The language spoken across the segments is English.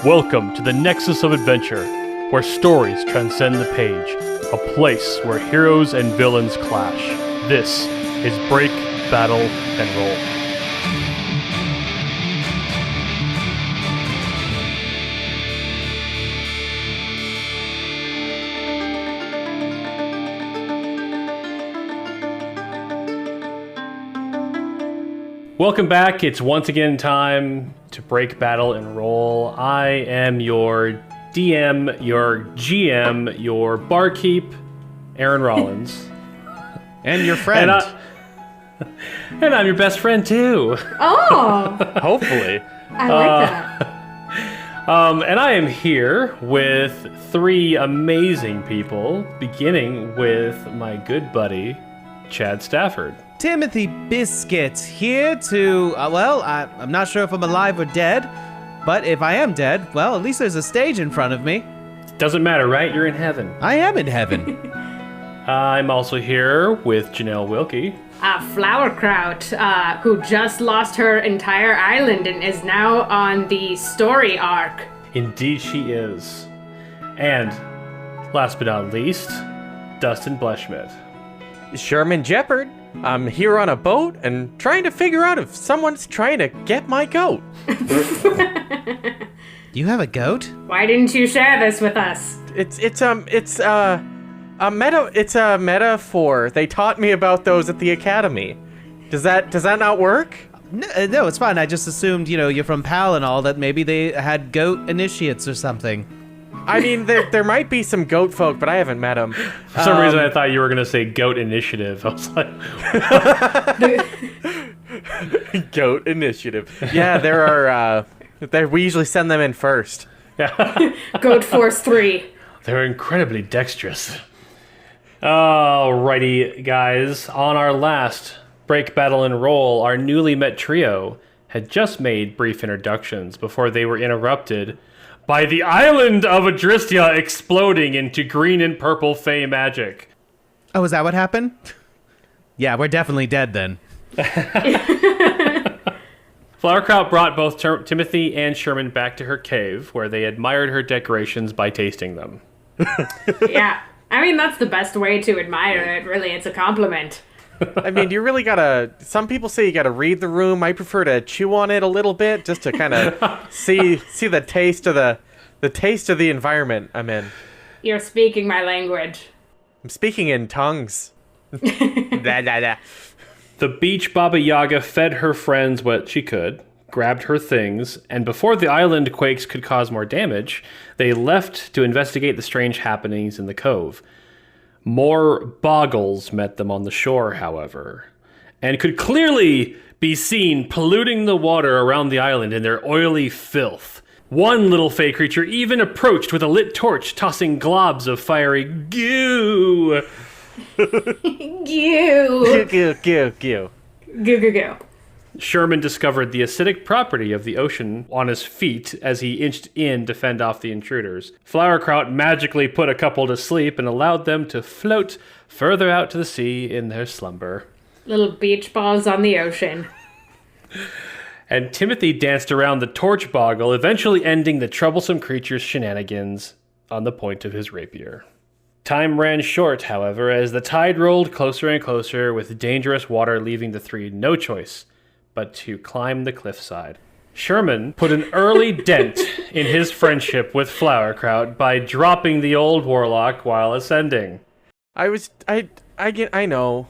Welcome to the Nexus of Adventure, where stories transcend the page, a place where heroes and villains clash. This is Break, Battle, and Roll. Welcome back. It's once again time to break, battle, and roll. I am your DM, your GM, your barkeep, Aaron Rollins. And your friend. And I'm your best friend, too. Oh! Hopefully. I like that. And I am here with three amazing people, beginning with my good buddy, Chad Stafford. Timothy Biscuit here to, I'm not sure if I'm alive or dead, but if I am dead, well, at least there's a stage in front of me. Doesn't matter, right? You're in heaven. I am in heaven. I'm also here with Janelle Wilkie. Flowerkraut, who just lost her entire island and is now on the Story Ark. Indeed she is. And, last but not least, Dustin Bleschmidt. Sherman Jeopard. I'm here on a boat and trying to figure out if someone's trying to get my goat. You have a goat? Why didn't you share this with us? It's a metaphor. They taught me about those at the academy. Does that not work? No, it's fine. I just assumed, you're from PAL and all, that maybe they had goat initiates or something. I mean, there might be some goat folk, but I haven't met them. For some reason, I thought you were going to say Goat Initiative. I was like... Goat Initiative. Yeah, there are... we usually send them in first. Yeah. Goat Force 3. They're incredibly dexterous. Alrighty, guys. On our last Break, Battle, and Roll, our newly met trio had just made brief introductions before they were interrupted by the island of Adristia exploding into green and purple fey magic. Oh, is that what happened? Yeah, we're definitely dead then. Flowerkraut brought both Timothy and Sherman back to her cave, where they admired her decorations by tasting them. Yeah, I mean, that's the best way to admire it, really. It's a compliment. I mean, you really gotta... Some people say you gotta read the room. I prefer to chew on it a little bit, just to kind of see the taste of the environment I'm in. You're speaking my language. I'm speaking in tongues. Blah, blah, blah. The beach Baba Yaga fed her friends what she could, grabbed her things, and before the island quakes could cause more damage, they left to investigate the strange happenings in the cove. More boggles met them on the shore, however, and could clearly be seen polluting the water around the island in their oily filth. One little fey creature even approached with a lit torch, tossing globs of fiery goo. Goo. Goo, goo, goo. Goo, goo, goo. Sherman discovered the acidic property of the ocean on his feet as he inched in to fend off the intruders. Flowerkraut magically put a couple to sleep and allowed them to float further out to the sea in their slumber. Little beach balls on the ocean. And Timothy danced around the torch boggle, eventually ending the troublesome creature's shenanigans on the point of his rapier. Time ran short, however, as the tide rolled closer and closer, with dangerous water leaving the three no choice but to climb the cliffside. Sherman put an early dent in his friendship with Flowerkraut by dropping the old warlock while ascending. I know.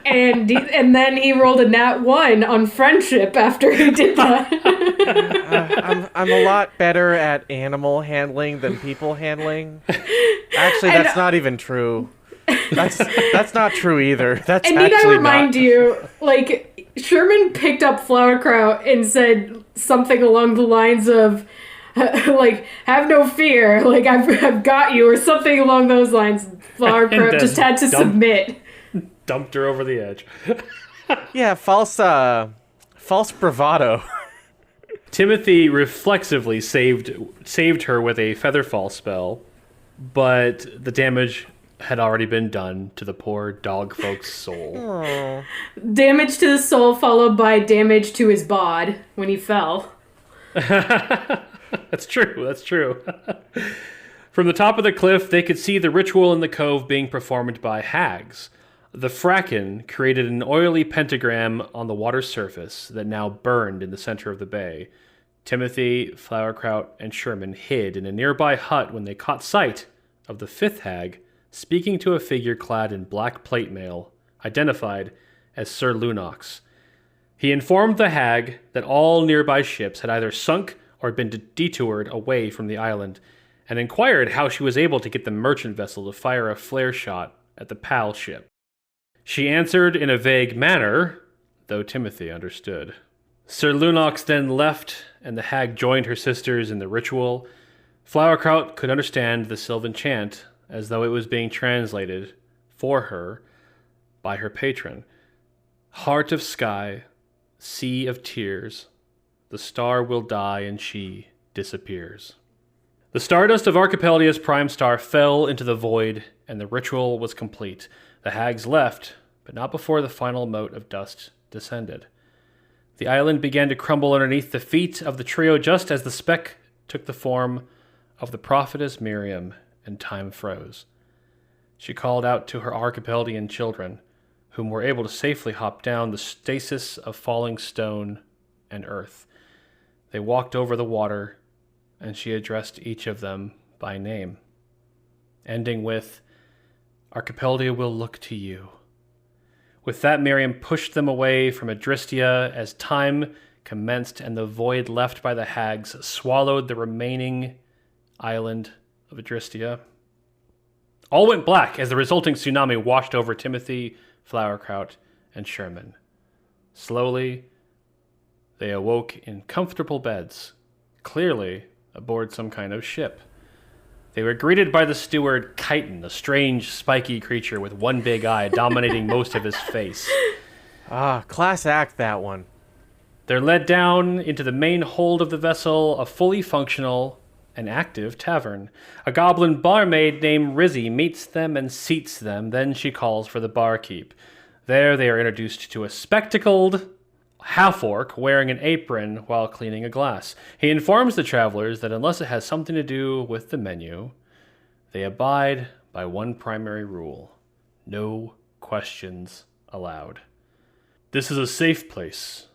And then he rolled a nat 1 on friendship after he did that. I'm a lot better at animal handling than people handling. Actually, that's not even true. That's not true either. That's and actually need I remind not. you, like, Sherman picked up Flowerkraut and said something along the lines of, like, have no fear, like, I've got you, or something along those lines. Flowerkraut just had to submit. Dumped her over the edge. Yeah, false bravado. Timothy reflexively saved her with a featherfall spell, but the damage had already been done to the poor dog folk's soul. Aww. Damage to the soul followed by damage to his bod when he fell. That's true. That's true. From the top of the cliff, they could see the ritual in the cove being performed by hags. The Fracken created an oily pentagram on the water's surface that now burned in the center of the bay. Timothy, Flowerkraut, and Sherman hid in a nearby hut when they caught sight of the fifth hag speaking to a figure clad in black plate mail, identified as Sir Lunox. He informed the hag that all nearby ships had either sunk or been detoured away from the island, and inquired how she was able to get the merchant vessel to fire a flare shot at the PAL ship. She answered in a vague manner, though Timothy understood. Sir Lunox then left, and the hag joined her sisters in the ritual. Flowerkraut could understand the Sylvan chant as though it was being translated for her by her patron. Heart of sky, sea of tears, the star will die and she disappears. The stardust of Archipelagos' prime star fell into the void, and the ritual was complete. The hags left, but not before the final mote of dust descended. The island began to crumble underneath the feet of the trio just as the speck took the form of the prophetess Miriam, and time froze. She called out to her Archipelagian children, whom were able to safely hop down the stasis of falling stone and earth. They walked over the water, and she addressed each of them by name, ending with, "Archipelagia will look to you." With that, Miriam pushed them away from Adristia as time commenced, and the void left by the hags swallowed the remaining island of Adristia. All went black as the resulting tsunami washed over Timothy, Flowerkraut, and Sherman. Slowly, they awoke in comfortable beds, clearly aboard some kind of ship. They were greeted by the steward Chiton, a strange, spiky creature with one big eye dominating most of his face. Class act, that one. They're led down into the main hold of the vessel, a fully functional and active tavern. A goblin barmaid named Rizzy meets them and seats them, then she calls for the barkeep. There they are introduced to a spectacled half-orc wearing an apron while cleaning a glass. He informs the travelers that unless it has something to do with the menu, they abide by one primary rule: no questions allowed. This is a safe place,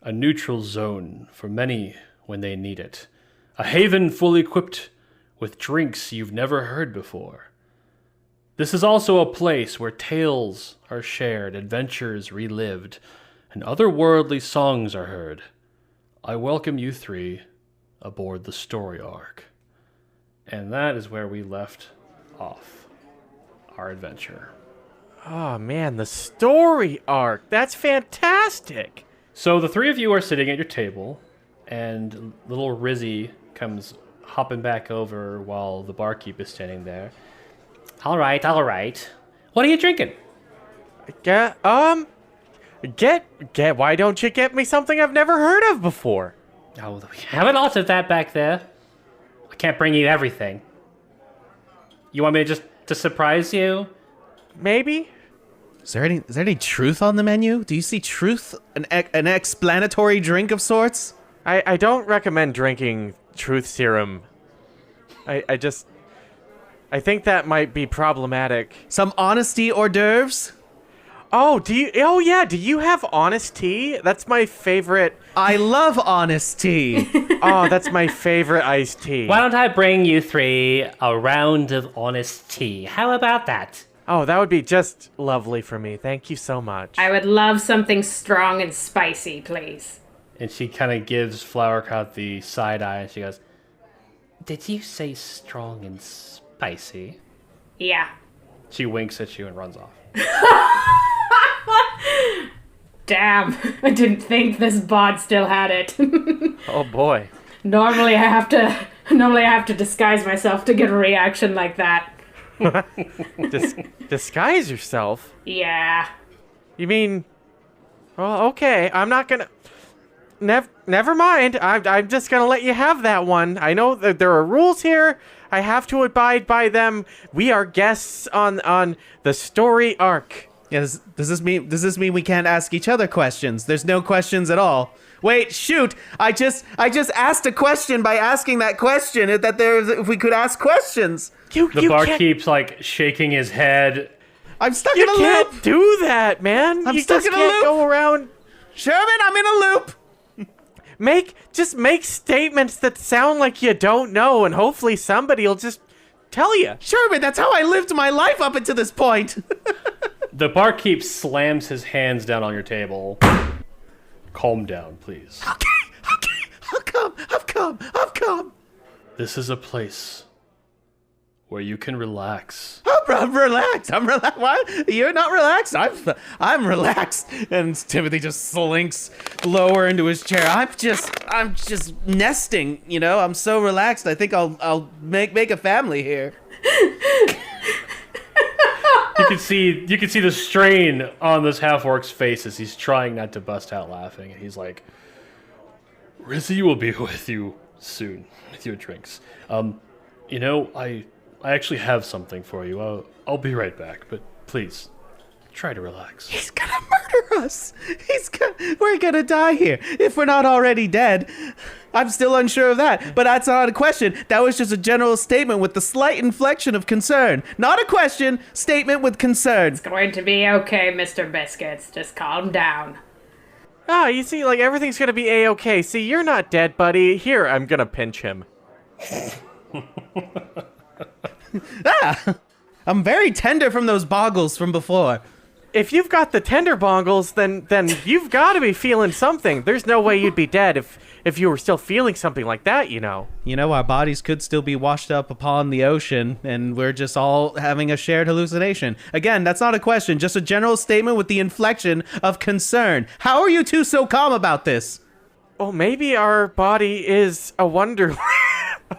a neutral zone for many when they need it, a haven fully equipped with drinks you've never heard before. This is also a place where tales are shared, adventures relived, and otherworldly songs are heard. I welcome you three aboard the Story Ark. And that is where we left off our adventure. Oh man, the Story Ark. That's fantastic. So the three of you are sitting at your table, and little Rizzy comes hopping back over while the barkeep is standing there. All right. What are you drinking? Why don't you get me something I've never heard of before? Oh, we have a lot of that back there. I can't bring you everything. You want me to surprise you? Maybe? Is there any truth on the menu? Do you see truth? An explanatory drink of sorts? I don't recommend drinking truth serum. I think that might be problematic. Some honesty hors d'oeuvres? Oh, do you have honest tea? That's my favorite. I love honest tea. Oh, that's my favorite iced tea. Why don't I bring you three a round of honest tea? How about that? Oh, that would be just lovely for me. Thank you so much. I would love something strong and spicy, please. And she kind of gives Flowerkraut the side eye, and she goes, "Did you say strong and spicy?" Yeah. She winks at you and runs off. Damn, I didn't think this bod still had it. Oh boy. Normally I have to disguise myself to get a reaction like that. Disguise yourself? Yeah. You mean... Well, okay, I'm not gonna... Never mind. I'm just gonna let you have that one. I know that there are rules here. I have to abide by them. We are guests on the Story Ark. Yes. Does this mean we can't ask each other questions? There's no questions at all. Wait, shoot! I just asked a question by asking that question. If we could ask questions. The barkeep's like shaking his head. I'm stuck You in a loop. can't do that, man. I'm you stuck just in a can't loop. go around. Sherman, I'm in a loop. Just make statements that sound like you don't know, and hopefully somebody will just tell you. Sherman, that's how I lived my life up until this point. The barkeep slams his hands down on your table. Calm down, please. Okay. I've come. This is a place where you can relax. I'm relaxed. What? You're not relaxed? I'm relaxed. And Timothy just slinks lower into his chair. I'm just nesting, you know? I'm so relaxed. I think I'll make a family here. You can see the strain on this half-orc's face as he's trying not to bust out laughing. And he's like, Rizzy will be with you soon with your drinks. You know, I actually have something for you. I'll be right back, but please, try to relax. He's gonna murder us. We're gonna die here if we're not already dead. I'm still unsure of that, but that's not a question. That was just a general statement with the slight inflection of concern. Not a question, statement with concern. It's going to be okay, Mr. Biscuits. Just calm down. You see, like, everything's gonna be A-okay. See, you're not dead, buddy. Here, I'm gonna pinch him. I'm very tender from those boggles from before. If you've got the tender bongles, then you've got to be feeling something. There's no way you'd be dead if you were still feeling something like that, you know. You know, our bodies could still be washed up upon the ocean, and we're just all having a shared hallucination. Again, that's not a question, just a general statement with the inflection of concern. How are you two so calm about this? Oh, maybe our body is a wonderland.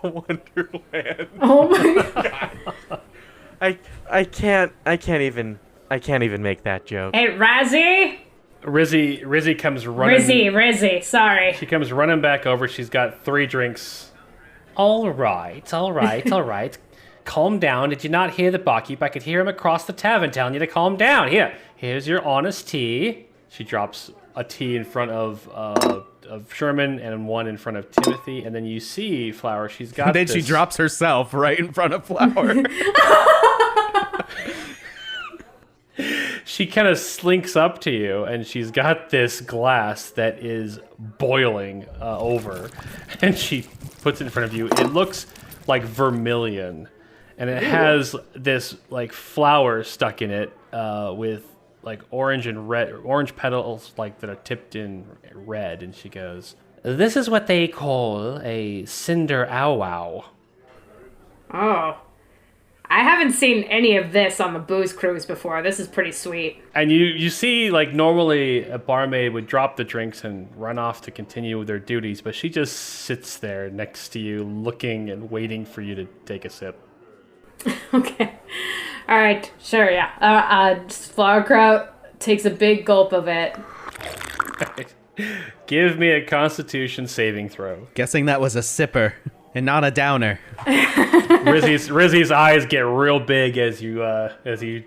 A wonderland. Oh my god. I can't even make that joke. Hey, Razzie? Rizzy comes running. Rizzy, sorry. She comes running back over. She's got 3 drinks. All right. Calm down. Did you not hear the barkeep? I could hear him across the tavern telling you to calm down. Here's your honest tea. She drops a tea in front of Sherman and one in front of Timothy, and then you see Flower. She's got. Then she drops herself right in front of Flower. She kind of slinks up to you, and she's got this glass that is boiling over, and she puts it in front of you. It looks like vermilion, and it has this like flower stuck in it with like orange petals like that are tipped in red. And she goes, "This is what they call a cinder ow wow." Oh. I haven't seen any of this on the booze cruise before. This is pretty sweet. And you see, like, normally a barmaid would drop the drinks and run off to continue with their duties, but she just sits there next to you looking and waiting for you to take a sip. Okay. All right. Sure, yeah. Flowerkraut takes a big gulp of it. Give me a Constitution saving throw. Guessing that was a sipper and not a downer. Rizzy's eyes get real big as you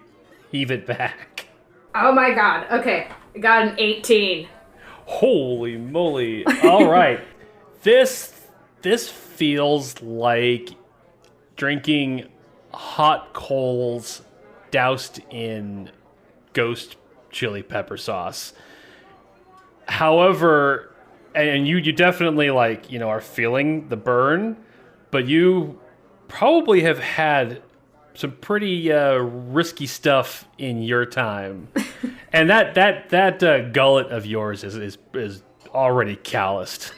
heave it back. Oh my god. Okay. I got an 18. Holy moly. All right. This feels like drinking hot coals doused in ghost chili pepper sauce. However, and you definitely are feeling the burn, but you probably have had some pretty risky stuff in your time, and that gullet of yours is already calloused.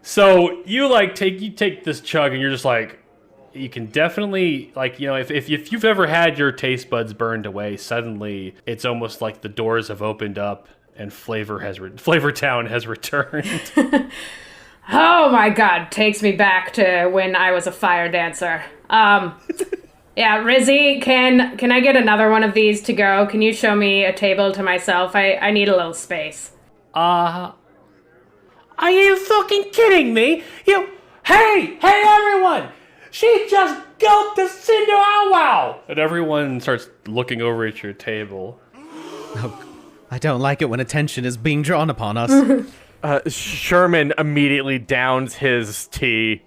So you take this chug, and you're just like, you can definitely if you've ever had your taste buds burned away, suddenly it's almost like the doors have opened up and Flavor Town has returned. Oh my god, takes me back to when I was a fire dancer. Yeah, Rizzy, can I get another one of these to go? Can you show me a table to myself? I need a little space. Are you fucking kidding me? Hey everyone! She just gulped the cinder ow wow! And everyone starts looking over at your table. I don't like it when attention is being drawn upon us. Sherman immediately downs his tea.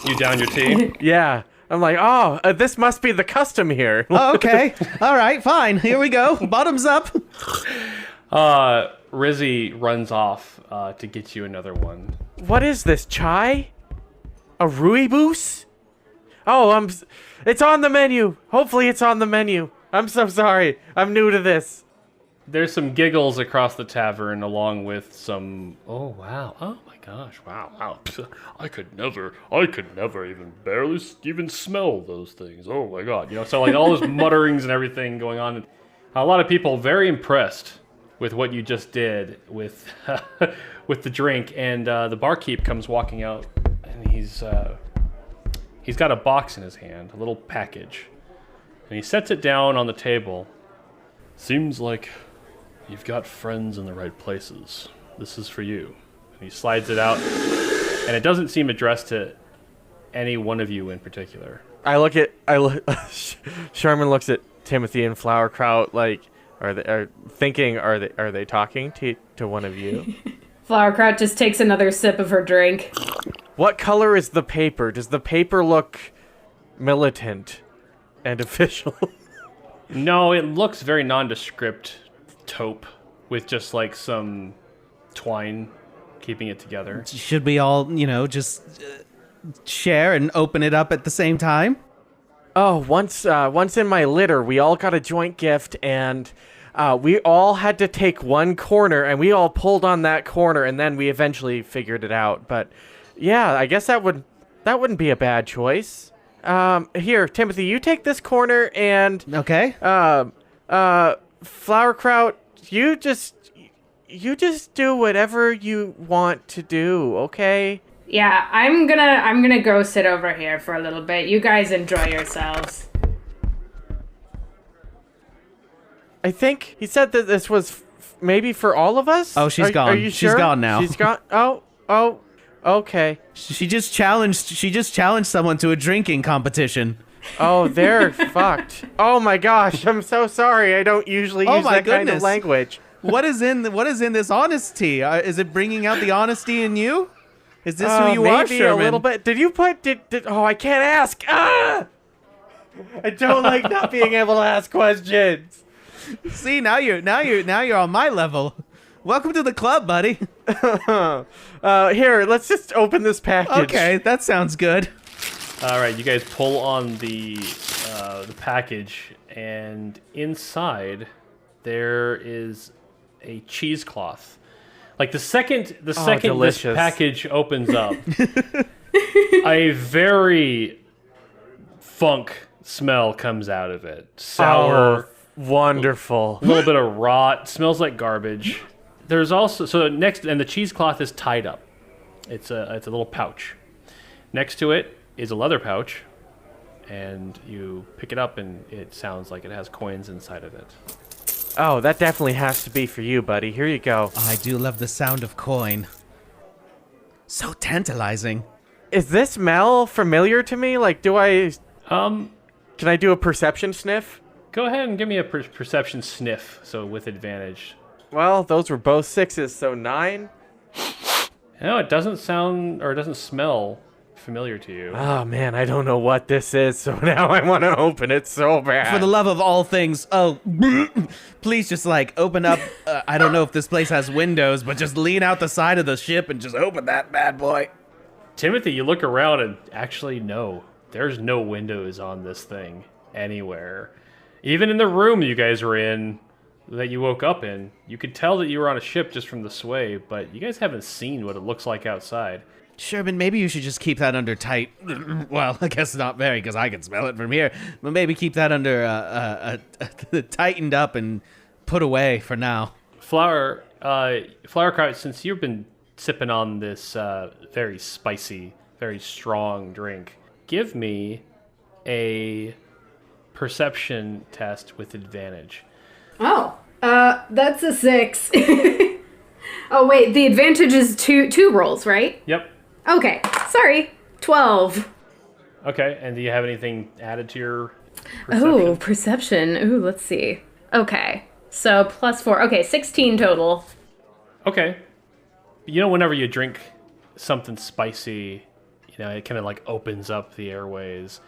You down your tea? Yeah. I'm like, this must be the custom here. Oh, okay. All right, fine. Here we go. Bottoms up. Rizzy runs off to get you another one. What is this, chai? A rooibos? Oh, it's on the menu. Hopefully it's on the menu. I'm so sorry. I'm new to this. There's some giggles across the tavern, along with some, oh wow, oh my gosh, wow. I could never even barely even smell those things. Oh my god, so like all those mutterings and everything going on. A lot of people very impressed with what you just did with with the drink, and the barkeep comes walking out, and he's got a box in his hand, a little package, and he sets it down on the table. Seems like you've got friends in the right places. This is for you. And he slides it out, and it doesn't seem addressed to any one of you in particular. Sherman looks at Timothy and Flowerkraut like, are they talking to one of you? Flowerkraut just takes another sip of her drink. What color is the paper? Does the paper look militant and official? No, it looks very nondescript taupe with just like some twine keeping it together. Should we all, just share and open it up at the same time? Oh, once in my litter, we all got a joint gift, and we all had to take one corner, and we all pulled on that corner, and then we eventually figured it out. But yeah, I guess that wouldn't be a bad choice. Here, Timothy, you take this corner, and Okay. Flowerkraut, you just do whatever you want to do, okay? Yeah, I'm gonna go sit over here for a little bit. You guys enjoy yourselves. I think he said that this was maybe for all of us. Oh, she's gone. Are you sure? She's gone now. She's gone. Oh, okay. She just challenged someone to a drinking competition. Oh, they're fucked. Oh my gosh, I'm so sorry. I don't usually use that kind of language. What is in this honesty? Is it bringing out the honesty in you? Is this who you are, maybe Sherman? a little bit. Did you put? Oh, I can't ask. Ah! I don't like not being able to ask questions. See, now you're on my level. Welcome to the club, buddy. Here, let's just open this package. Okay, that sounds good. All right, you guys pull on the package, and inside there is a cheesecloth. Like the second this delicious. package opens up, a very funk smell comes out of it. Sour, wonderful. a little bit of rot. Smells like garbage. There's also and the cheesecloth is tied up. It's a little pouch. Next to it is a leather pouch, and you pick it up, and it sounds like it has coins inside of it. Oh, that definitely has to be for you, buddy. Here you go. I do love the sound of coin. So tantalizing. Is this smell familiar to me? Like, can I do a perception sniff? Go ahead and give me a perception sniff, so with advantage. Well, those were both 6s, so 9. No, it doesn't smell familiar to you. Oh man, I don't know what this is, so now I want to open it so bad. For the love of all things, please just open up. I don't know if this place has windows, but just lean out the side of the ship and just open that bad boy. Timothy, you look around and actually no, there's no windows on this thing anywhere. Even in the room you guys were in, that you woke up in, you could tell that you were on a ship just from the sway, but you guys haven't seen what it looks like outside. Sherman, maybe you should just keep that under tight. Well, I guess not very, because I can smell it from here. But maybe keep that under tightened up and put away for now. Flowerkraut, since you've been sipping on this very spicy, very strong drink, give me a perception test with advantage. Oh, that's a 6. Oh wait, the advantage is two rolls, right? Yep. Okay, sorry, 12. Okay, and do you have anything added to your perception? Oh, perception. Ooh, let's see. Okay, So +4. Okay, 16 total. Okay. Whenever you drink something spicy, it kind of like opens up the airways,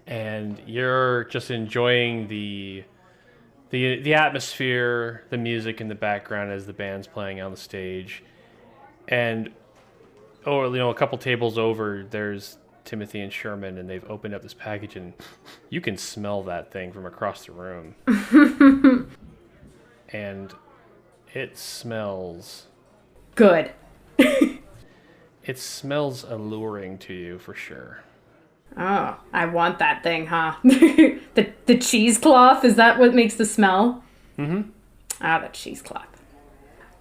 and you're just enjoying the atmosphere, the music in the background as the band's playing on the stage. And a couple tables over, there's Timothy and Sherman, and they've opened up this package, and you can smell that thing from across the room. And it smells good. It smells alluring to you for sure. Oh, I want that thing, huh? The cheesecloth, is that what makes the smell? Mm-hmm. Ah, the cheesecloth.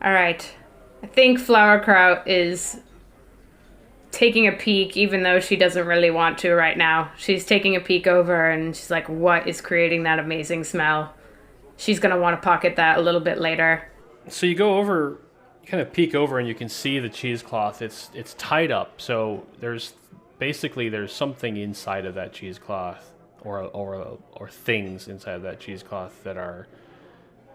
All right. I think Flowerkraut is taking a peek, even though she doesn't really want to right now. She's taking a peek over, and she's like, what is creating that amazing smell? She's going to want to pocket that a little bit later. So you go over, kind of peek over, and you can see the cheesecloth. It's tied up, so there's something inside of that cheesecloth, or things inside of that cheesecloth that are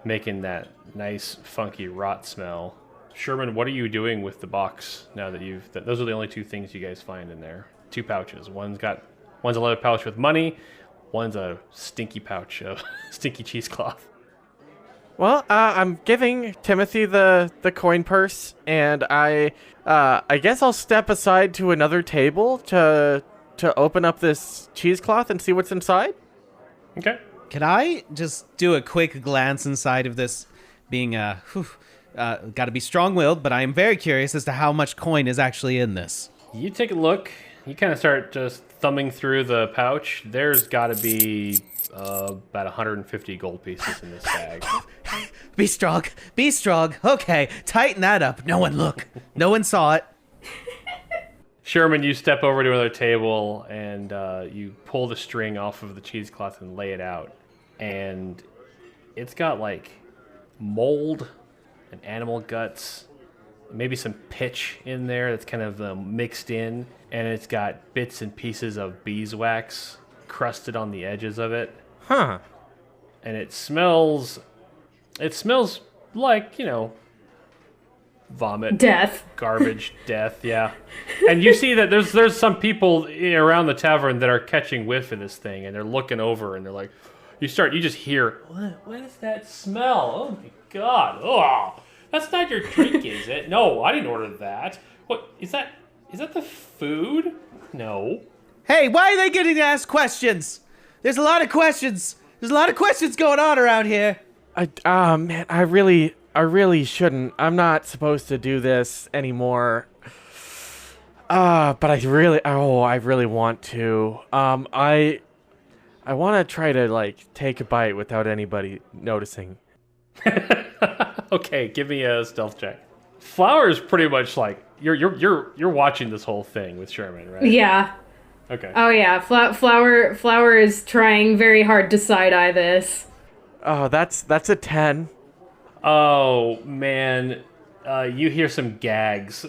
making that nice, funky rot smell. Sherman, what are you doing with the box now that those are the only two things you guys find in there? 2 pouches. One's a leather pouch with money. One's a stinky pouch of stinky cheesecloth. Well, I'm giving Timothy the coin purse, and I guess I'll step aside to another table to open up this cheesecloth and see what's inside. Okay. Can I just do a quick glance inside of this, being got to be strong-willed, but I am very curious as to how much coin is actually in this. You take a look. You kind of start just thumbing through the pouch. There's got to be about 150 gold pieces in this bag. Be strong. Be strong. Okay, tighten that up. No one look. No one saw it. Sherman, you step over to another table, and you pull the string off of the cheesecloth and lay it out. And it's got like mold and animal guts, maybe some pitch in there that's kind of mixed in, and it's got bits and pieces of beeswax crusted on the edges of it. Huh. And it smells like, vomit, Death. garbage, death, yeah. And you see that there's some people around the tavern that are catching whiff of this thing, and they're looking over, and they're like, you just hear, what is that smell? Oh my god, oh, that's not your drink, is it? No, I didn't order that. What, is that the food? No. Hey, why are they getting to ask questions? There's a lot of questions. There's a lot of questions going on around here. Man, I really shouldn't. I'm not supposed to do this anymore. But I really want to. I want to try to take a bite without anybody noticing. Okay, give me a stealth check. Flower is pretty much like you're watching this whole thing with Sherman, right? Yeah. Okay. Oh yeah, Flower is trying very hard to side-eye this. Oh, that's a 10. Oh man, you hear some gags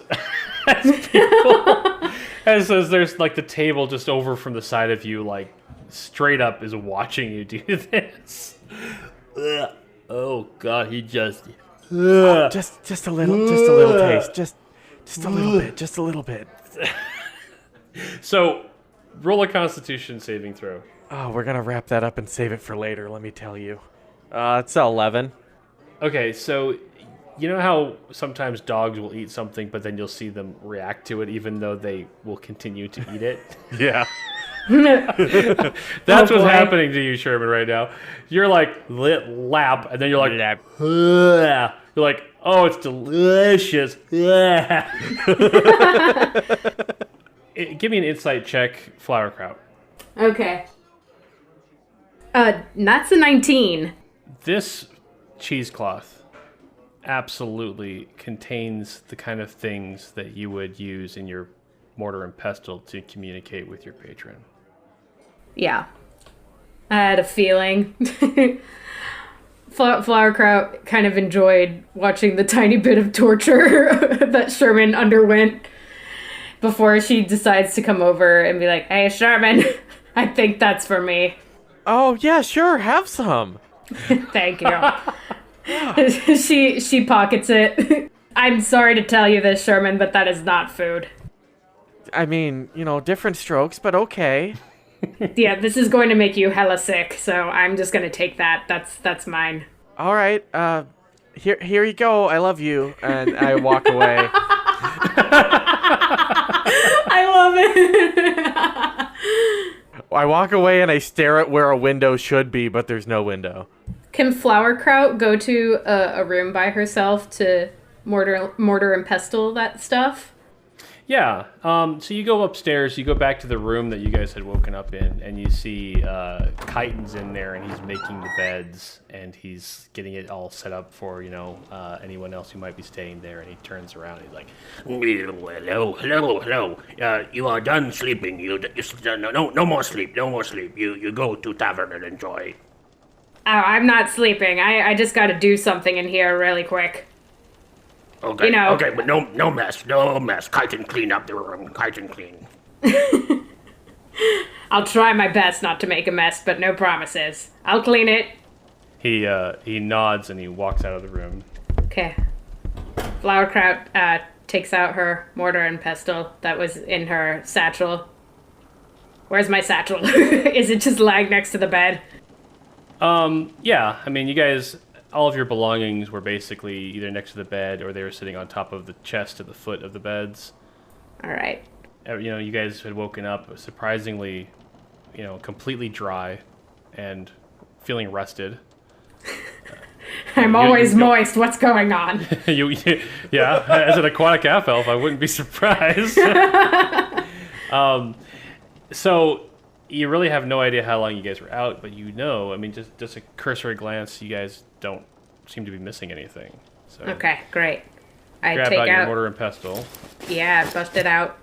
as people, as there's like the table just over from the side of you, like straight up is watching you do this. Ugh. Oh god, he just just a little taste, just a little bit. So, roll a Constitution saving throw. Oh, we're gonna wrap that up and save it for later. Let me tell you. It's 11. Okay, so you know how sometimes dogs will eat something, but then you'll see them react to it, even though they will continue to eat it. Yeah. That's what's happening to you, Sherman, right now. You're like lit lap, and then you're like, ugh. You're like, oh, it's delicious. Give me an insight check, Flowerkraut. Okay. That's a 19. This cheesecloth absolutely contains the kind of things that you would use in your mortar and pestle to communicate with your patron. Yeah. I had a feeling. Flowerkraut kind of enjoyed watching the tiny bit of torture that Sherman underwent before she decides to come over and be like, hey, Sherman, I think that's for me. Oh, yeah, sure, have some. Thank you. She pockets it. I'm sorry to tell you this, Sherman, but that is not food. I mean, different strokes, but okay. Yeah, this is going to make you hella sick, so I'm just gonna take that. That's mine. All right, here you go. I love you, and I walk away. I love it. I walk away and I stare at where a window should be, but there's no window. Can Flowerkraut go to a room by herself to mortar and pestle that stuff? Yeah. So you go upstairs, you go back to the room that you guys had woken up in, and you see Chitin's in there, and he's making the beds, and he's getting it all set up for, anyone else who might be staying there, and he turns around, and he's like, Hello. You are done sleeping. No more sleep. You go to tavern and enjoy. Oh, I'm not sleeping. I just gotta do something in here really quick. Okay, okay, but no mess. Chitin, clean up the room. Chitin, clean. I'll try my best not to make a mess, but no promises. I'll clean it. he nods and he walks out of the room. Okay. Flowerkraut takes out her mortar and pestle that was in her satchel. Where's my satchel? Is it just lying next to the bed? Yeah, I mean, you guys, all of your belongings were basically either next to the bed or they were sitting on top of the chest at the foot of the beds. All right. You guys had woken up surprisingly, completely dry and feeling rested. I'm always moist. What's going on? Yeah, as an aquatic half elf, I wouldn't be surprised. So you really have no idea how long you guys were out, but just a cursory glance, you guys don't seem to be missing anything. So Okay, great. I grab take out your out. mortar and pestle. Yeah, bust it out.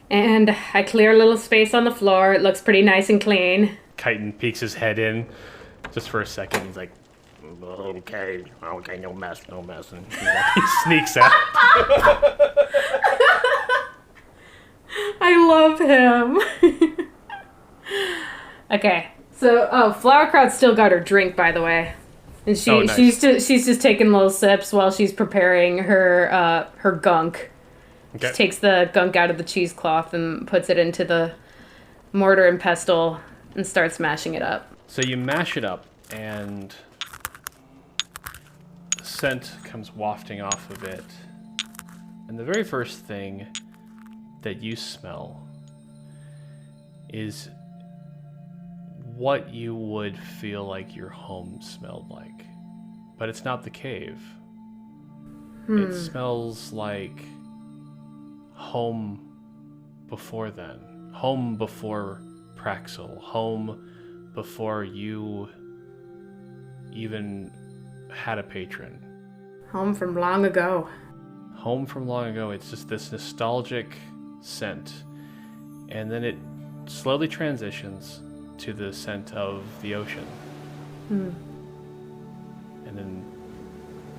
And I clear a little space on the floor. It looks pretty nice and clean. Chitin peeks his head in just for a second. He's like, Okay, no mess. and he sneaks out. I love him. Okay. So, Flowerkraut's still got her drink, by the way. And Nice. she's just taking little sips while she's preparing her gunk. Okay. She takes the gunk out of the cheesecloth and puts it into the mortar and pestle and starts mashing it up. So you mash it up, and the scent comes wafting off of it. And the very first thing that you smell is what you would feel like your home smelled like. But it's not the cave. It smells like home before then. Home before Praxel. Home before you even had a patron. Home from long ago. Home from long ago. It's just this nostalgic scent. And then it slowly transitions to the scent of the ocean. And then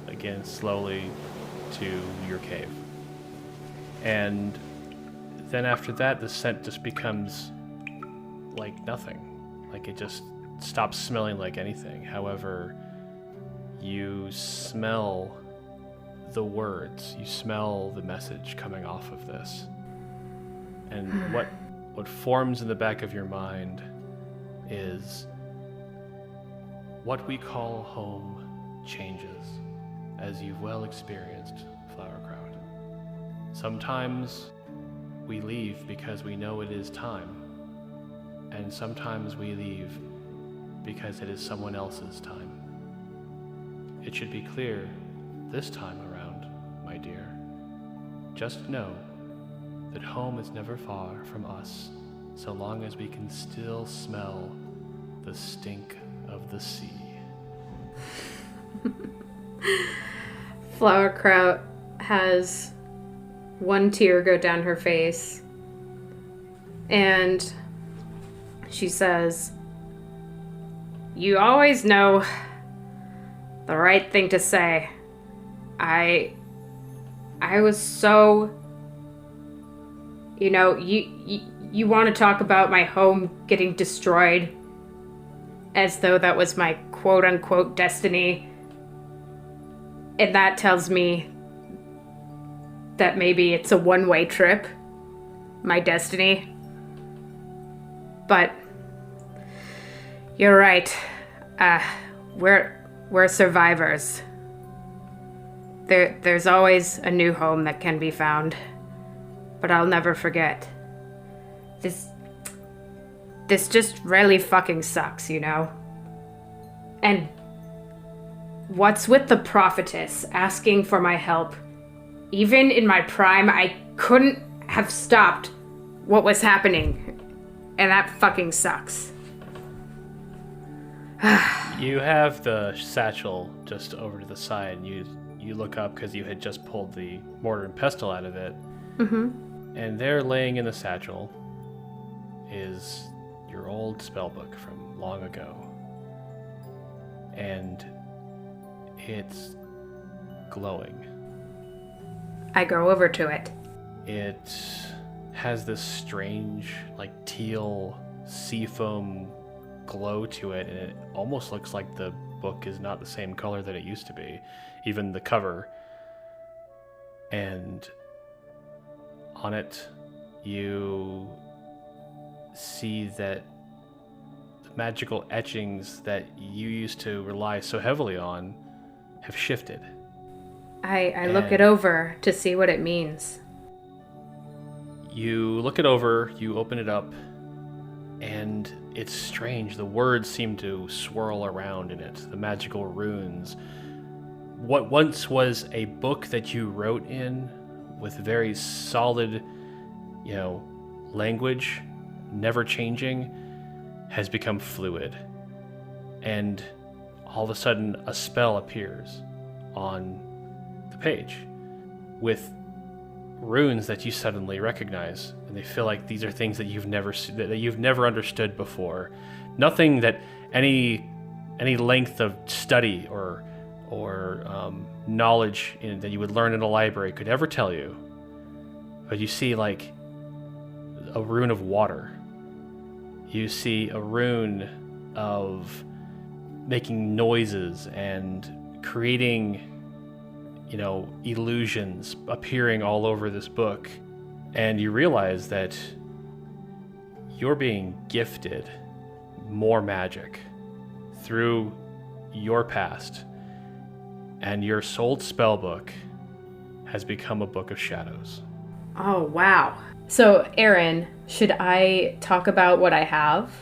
again slowly to your cave. And then after that, the scent just becomes like nothing. Like it just stops smelling like anything. However, you smell the words, you smell the message coming off of this. And what forms in the back of your mind is what we call home changes, as you've well experienced, Flowerkraut. Sometimes we leave because we know it is time, and sometimes we leave because it is someone else's time. It should be clear this time around, my dear. Just know that home is never far from us, so long as we can still smell the stink of the sea. Flowerkraut has one tear go down her face, and she says, "You always know the right thing to say. I was so, you want to talk about my home getting destroyed as though that was my quote-unquote destiny, And that tells me that maybe it's a one-way trip. My destiny. But you're right. We're survivors. There's always a new home that can be found. But I'll never forget. This just really fucking sucks, you know? And what's with the prophetess asking for my help? Even in my prime, I couldn't have stopped what was happening. And that fucking sucks. You have the satchel just over to the side, and you look up because you had just pulled the mortar and pestle out of it. Mm-hmm. And there, laying in the satchel, is your old spellbook from long ago. And it's glowing. I go over to it. It has this strange, like, teal seafoam glow to it, and it almost looks like the book is not the same color that it used to be, even the cover. And on it, you see that the magical etchings that you used to rely so heavily on have shifted. I look it over to see what it means. You look it over, you open it up, and it's strange. The words seem to swirl around in it, the magical runes. What once was a book that you wrote in with very solid, language, never changing, has become fluid. And all of a sudden, a spell appears on the page with runes that you suddenly recognize, and they feel like these are things that you've never understood before. Nothing that any length of study or knowledge that you would learn in a library could ever tell you. But you see, like, a rune of water. You see a rune of making noises and creating, illusions appearing all over this book. And you realize that you're being gifted more magic through your past. And your souled spellbook has become a book of shadows. Oh, wow. So, Aaron, should I talk about what I have?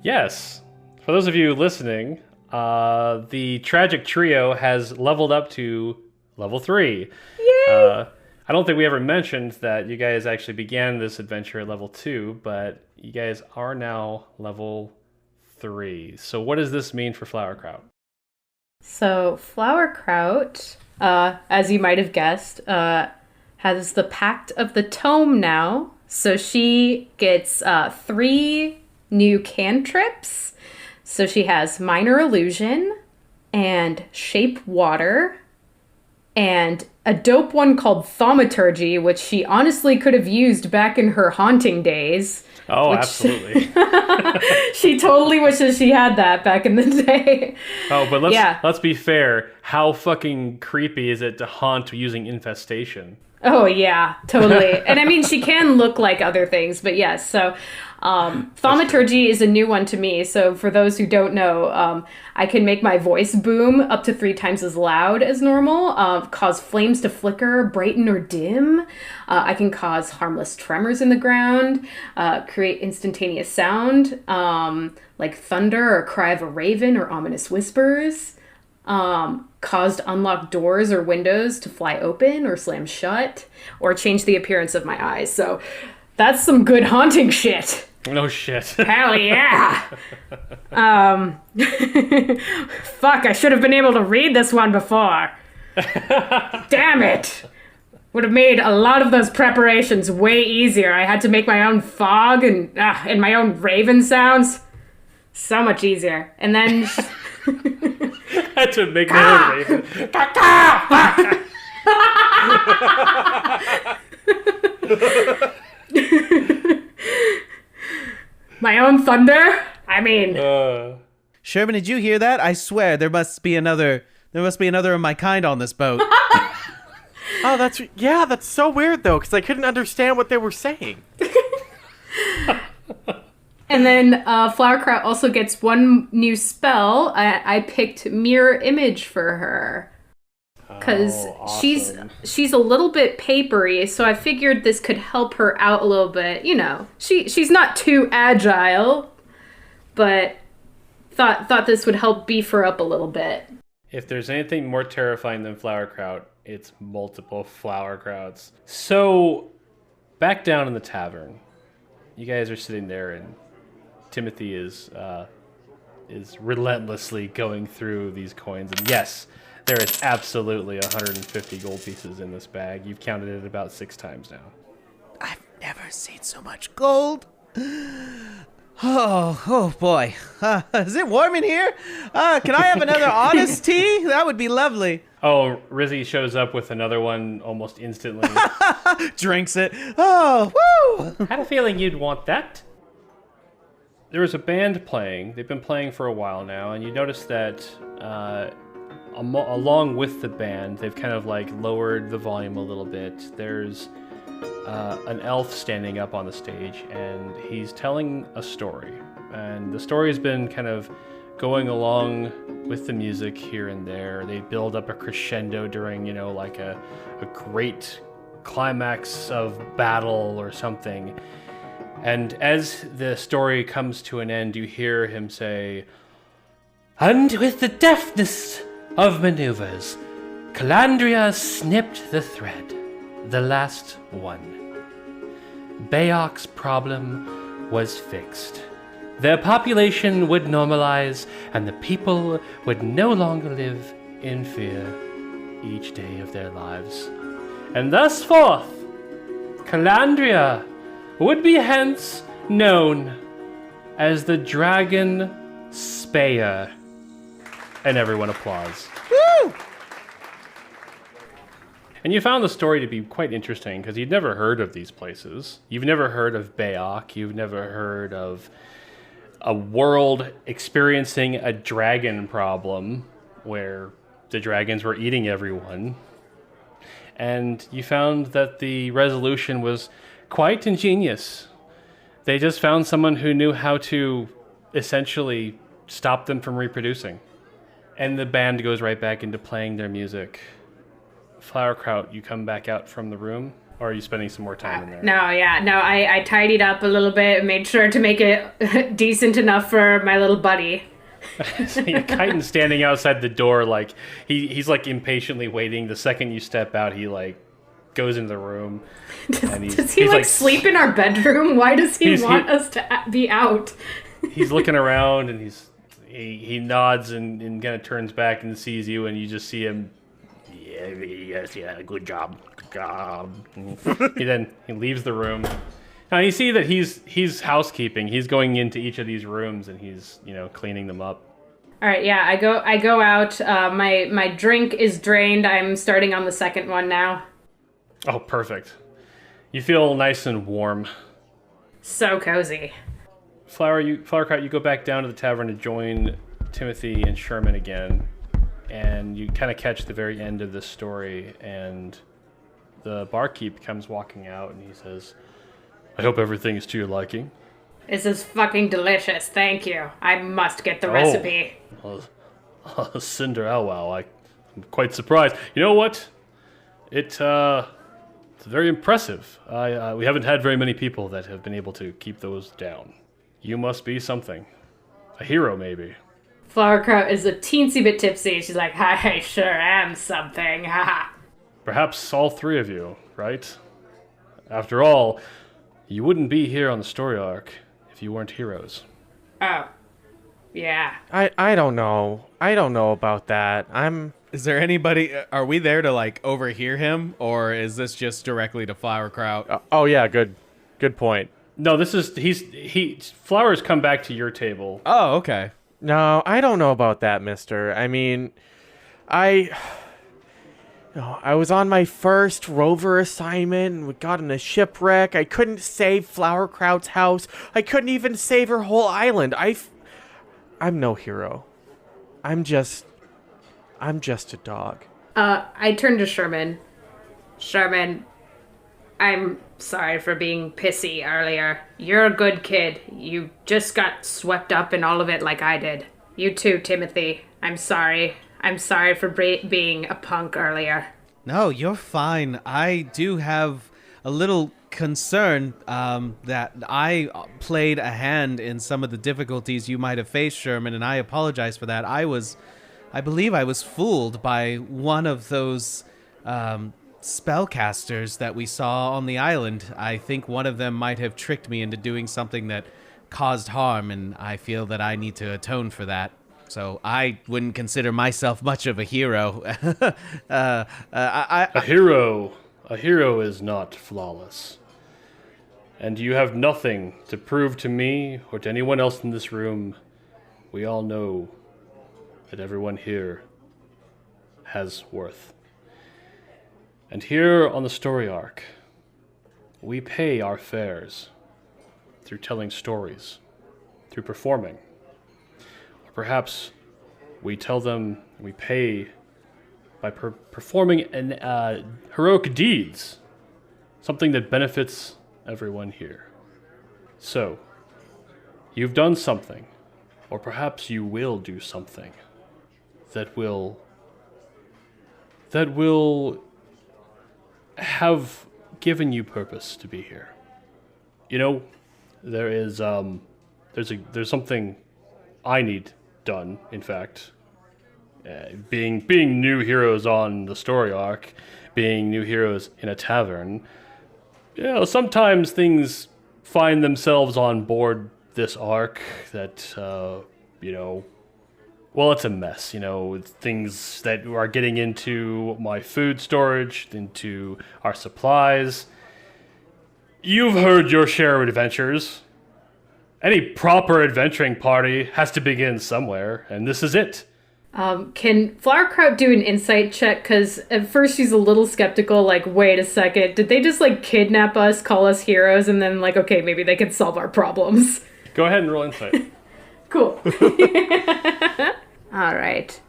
Yes. For those of you listening, the Tragic Trio has leveled up to level 3. Yay! I don't think we ever mentioned that you guys actually began this adventure at level 2, but you guys are now level 3. So what does this mean for Flowerkraut? So, Flowerkraut, as you might have guessed, has the Pact of the Tome now. So she gets 3 new cantrips. So she has Minor Illusion and Shape Water and a dope one called Thaumaturgy, which she honestly could have used back in her haunting days. Oh, absolutely. She totally wishes she had that back in the day. Oh, but let's be fair. How fucking creepy is it to haunt using infestation? Oh, yeah, totally. And I mean, she can look like other things, but yes. So Thaumaturgy is a new one to me. So for those who don't know, I can make my voice boom up to 3 times as loud as normal, cause flames to flicker, brighten, or dim. I can cause harmless tremors in the ground, create instantaneous sound, like thunder or cry of a raven or ominous whispers. Caused unlocked doors or windows to fly open or slam shut, or change the appearance of my eyes. So that's some good haunting shit. No shit. Hell yeah. Fuck, I should have been able to read this one before. Damn it. Would have made a lot of those preparations way easier. I had to make my own fog and my own raven sounds. So much easier. And then... had to make my own raven. My own thunder? I mean... Sherman, did you hear that? I swear there must be another There must be another of my kind on this boat. Oh, that's so weird though, because I couldn't understand what they were saying. And then Flowerkraut also gets one new spell. I picked Mirror Image for her. Because awesome. she's a little bit papery, so I figured this could help her out a little bit. You know, she's not too agile, but thought this would help beef her up a little bit. If there's anything more terrifying than Flowerkraut, it's multiple Flowerkrauts. So, back down in the tavern, you guys are sitting there, and Timothy is relentlessly going through these coins. And yes, there is absolutely 150 gold pieces in this bag. You've counted it about 6 times now. I've never seen so much gold. Oh boy. Is it warm in here? Can I have another honest tea? That would be lovely. Oh, Rizzy shows up with another one almost instantly. Drinks it. Oh, woo! Had a feeling you'd want that. There was a band playing. They've been playing for a while now, and you notice that along with the band, they've kind of like lowered the volume a little bit. There's an elf standing up on the stage, and he's telling a story. And the story has been kind of going along with the music here and there. They build up a crescendo during, like a great climax of battle or something. And as the story comes to an end, you hear him say, "And with the deftness of maneuvers, Calandria snipped the thread, the last one. Bayok's problem was fixed. Their population would normalize, and the people would no longer live in fear each day of their lives. And thus forth, Calandria would be hence known as the Dragon Spayer." And everyone applauds. Woo! And you found the story to be quite interesting because you'd never heard of these places. You've never heard of Bayok. You've never heard of a world experiencing a dragon problem where the dragons were eating everyone. And you found that the resolution was quite ingenious. They just found someone who knew how to essentially stop them from reproducing. And the band goes right back into playing their music. Flowerkraut, you come back out from the room, or are you spending some more time in there? No, I tidied up a little bit and made sure to make it decent enough for my little buddy. So Chitin's standing outside the door, like he's like impatiently waiting. The second you step out, he like goes into the room. Does he like sleep in our bedroom? Why does he want us to be out? He's looking around and he nods and kind of turns back and sees you, and you just see him. Yeah, good job. He leaves the room. Now you see that he's housekeeping. He's going into each of these rooms and he's cleaning them up. All right, yeah, I go out. My drink is drained. I'm starting on the second one now. Oh, perfect. You feel nice and warm. So cozy. Flowerkraut, you go back down to the tavern to join Timothy and Sherman again, and you kind of catch the very end of this story, and the barkeep comes walking out, and he says, "I hope everything is to your liking." This is fucking delicious. Thank you. I must get the recipe. Cinder Wow, I'm quite surprised. You know what? It's very impressive. We haven't had very many people that have been able to keep those down. You must be something. A hero, maybe. Flowerkraut is a teensy bit tipsy. She's like, I sure am something. Haha. Perhaps all 3 of you, right? After all, you wouldn't be here on the Story Ark if you weren't heroes. Oh. Yeah. I don't know. I don't know about that. Is there anybody? Are we there to like overhear him, or is this just directly to Flowerkraut? Oh yeah, good point. No, this is Flowers come back to your table. Oh, okay. No, I don't know about that, mister. I mean, I was on my first rover assignment and we got in a shipwreck. I couldn't save Flowerkraut's house. I couldn't even save her whole island. I'm no hero. I'm just I'm just a dog. I turned to Sherman. Sherman, I'm sorry for being pissy earlier. You're a good kid. You just got swept up in all of it like I did. You too, Timothy. I'm sorry. I'm sorry for being a punk earlier. No, you're fine. I do have a little concern that I played a hand in some of the difficulties you might have faced, Sherman, and I apologize for that. I believe I was fooled by one of those spellcasters that we saw on the island. I think one of them might have tricked me into doing something that caused harm, and I feel that I need to atone for that. So I wouldn't consider myself much of a hero. A hero is not flawless. And you have nothing to prove to me or to anyone else in this room. We all know that everyone here has worth. And here on the Story Ark, we pay our fares through telling stories, through performing. Or perhaps we tell them we pay by performing heroic deeds, something that benefits everyone here. So, you've done something, or perhaps you will do something that will have given you purpose to be here. You know, there's something I need done, in fact. Being new heroes on the Story Ark, being new heroes in a tavern, sometimes things find themselves on board this ark that, well, it's a mess, things that are getting into my food storage, into our supplies. You've heard your share of adventures. Any proper adventuring party has to begin somewhere, and this is it. Can Flowerkraut do an insight check? Because at first she's a little skeptical, like, wait a second, did they just, kidnap us, call us heroes, and then, okay, maybe they could solve our problems? Go ahead and roll insight. Cool. All right.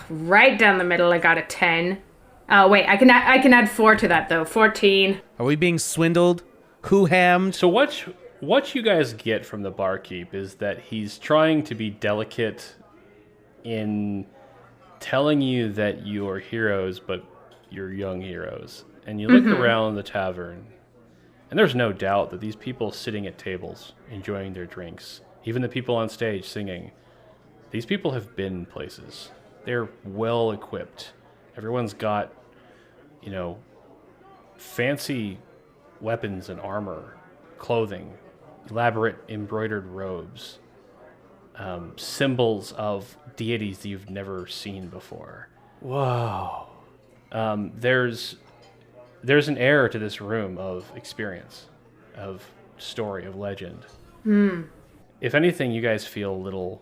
Right down the middle, I got a 10. Oh, wait, I can add 4 to that, though. 14. Are we being swindled? Who hammed? So what you guys get from the barkeep is that he's trying to be delicate in telling you that you're heroes, but you're young heroes. And you look around the tavern, and there's no doubt that these people sitting at tables, enjoying their drinks, even the people on stage singing, these people have been places. They're well equipped. Everyone's got, fancy weapons and armor, clothing, elaborate embroidered robes, symbols of deities that you've never seen before. Whoa. There's an air to this room of experience, of story, of legend. If anything, you guys feel a little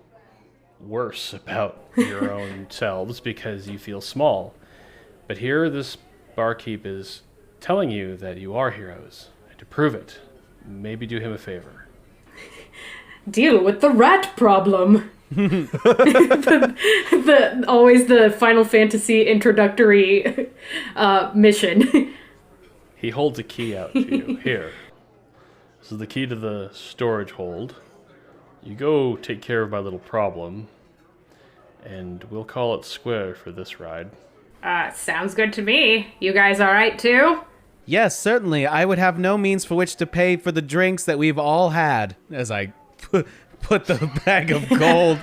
worse about your own selves because you feel small. But here, this barkeep is telling you that you are heroes, and to prove it, maybe do him a favor. Deal with the rat problem. Always the Final Fantasy introductory mission. He holds a key out to you. Here. This is the key to the storage hold. You go take care of my little problem, and we'll call it square for this ride. Sounds good to me. You guys all right, too? Yes, certainly. I would have no means for which to pay for the drinks that we've all had, as I put the bag of gold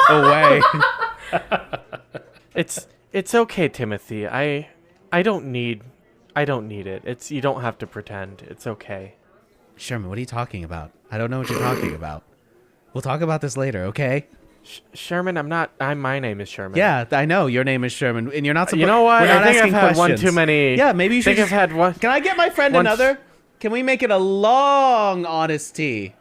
away. It's okay, Timothy. I don't need it. You don't have to pretend. It's okay. Sherman, what are you talking about? I don't know what you're talking about. We'll talk about this later, okay? Sherman, my name is Sherman. Yeah, I know your name is Sherman, and you're not supposed. You know what? We're not I think asking I've had one questions. too many. Yeah, maybe you should. I've had one. Can I get my friend another? Can we make it a long honest tea?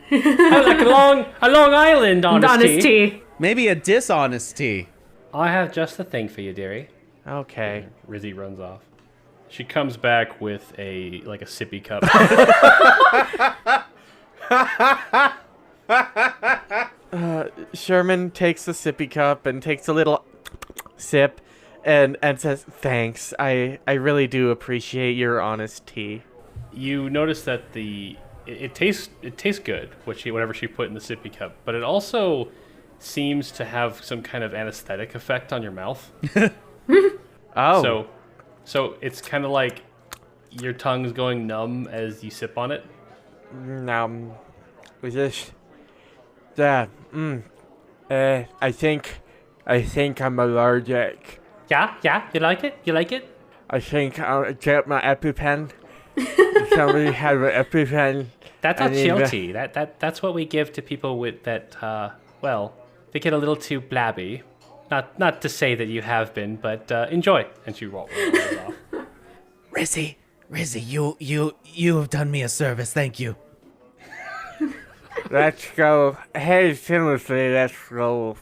Like a long island honesty. Maybe a dishonest tea. I have just the thing for you, dearie. Okay. Rizzy runs off. She comes back with a sippy cup. Sherman takes the sippy cup and takes a little sip and says, "Thanks. I really do appreciate your honesty." You notice that it tastes good, whatever she put in the sippy cup, but it also seems to have some kind of anesthetic effect on your mouth. Oh. So it's kind of like your tongue's going numb as you sip on it. Was this? Yeah. I think I'm allergic. Yeah. You like it? I think I'll get my EpiPen. Somebody have an EpiPen. That's not guilty. That's what we give to people with that. They get a little too blabby. Not to say that you have been, but enjoy. And she rolls off. Rizzy, you have done me a service. Thank you. Let's go. Hey, Timothy, let's go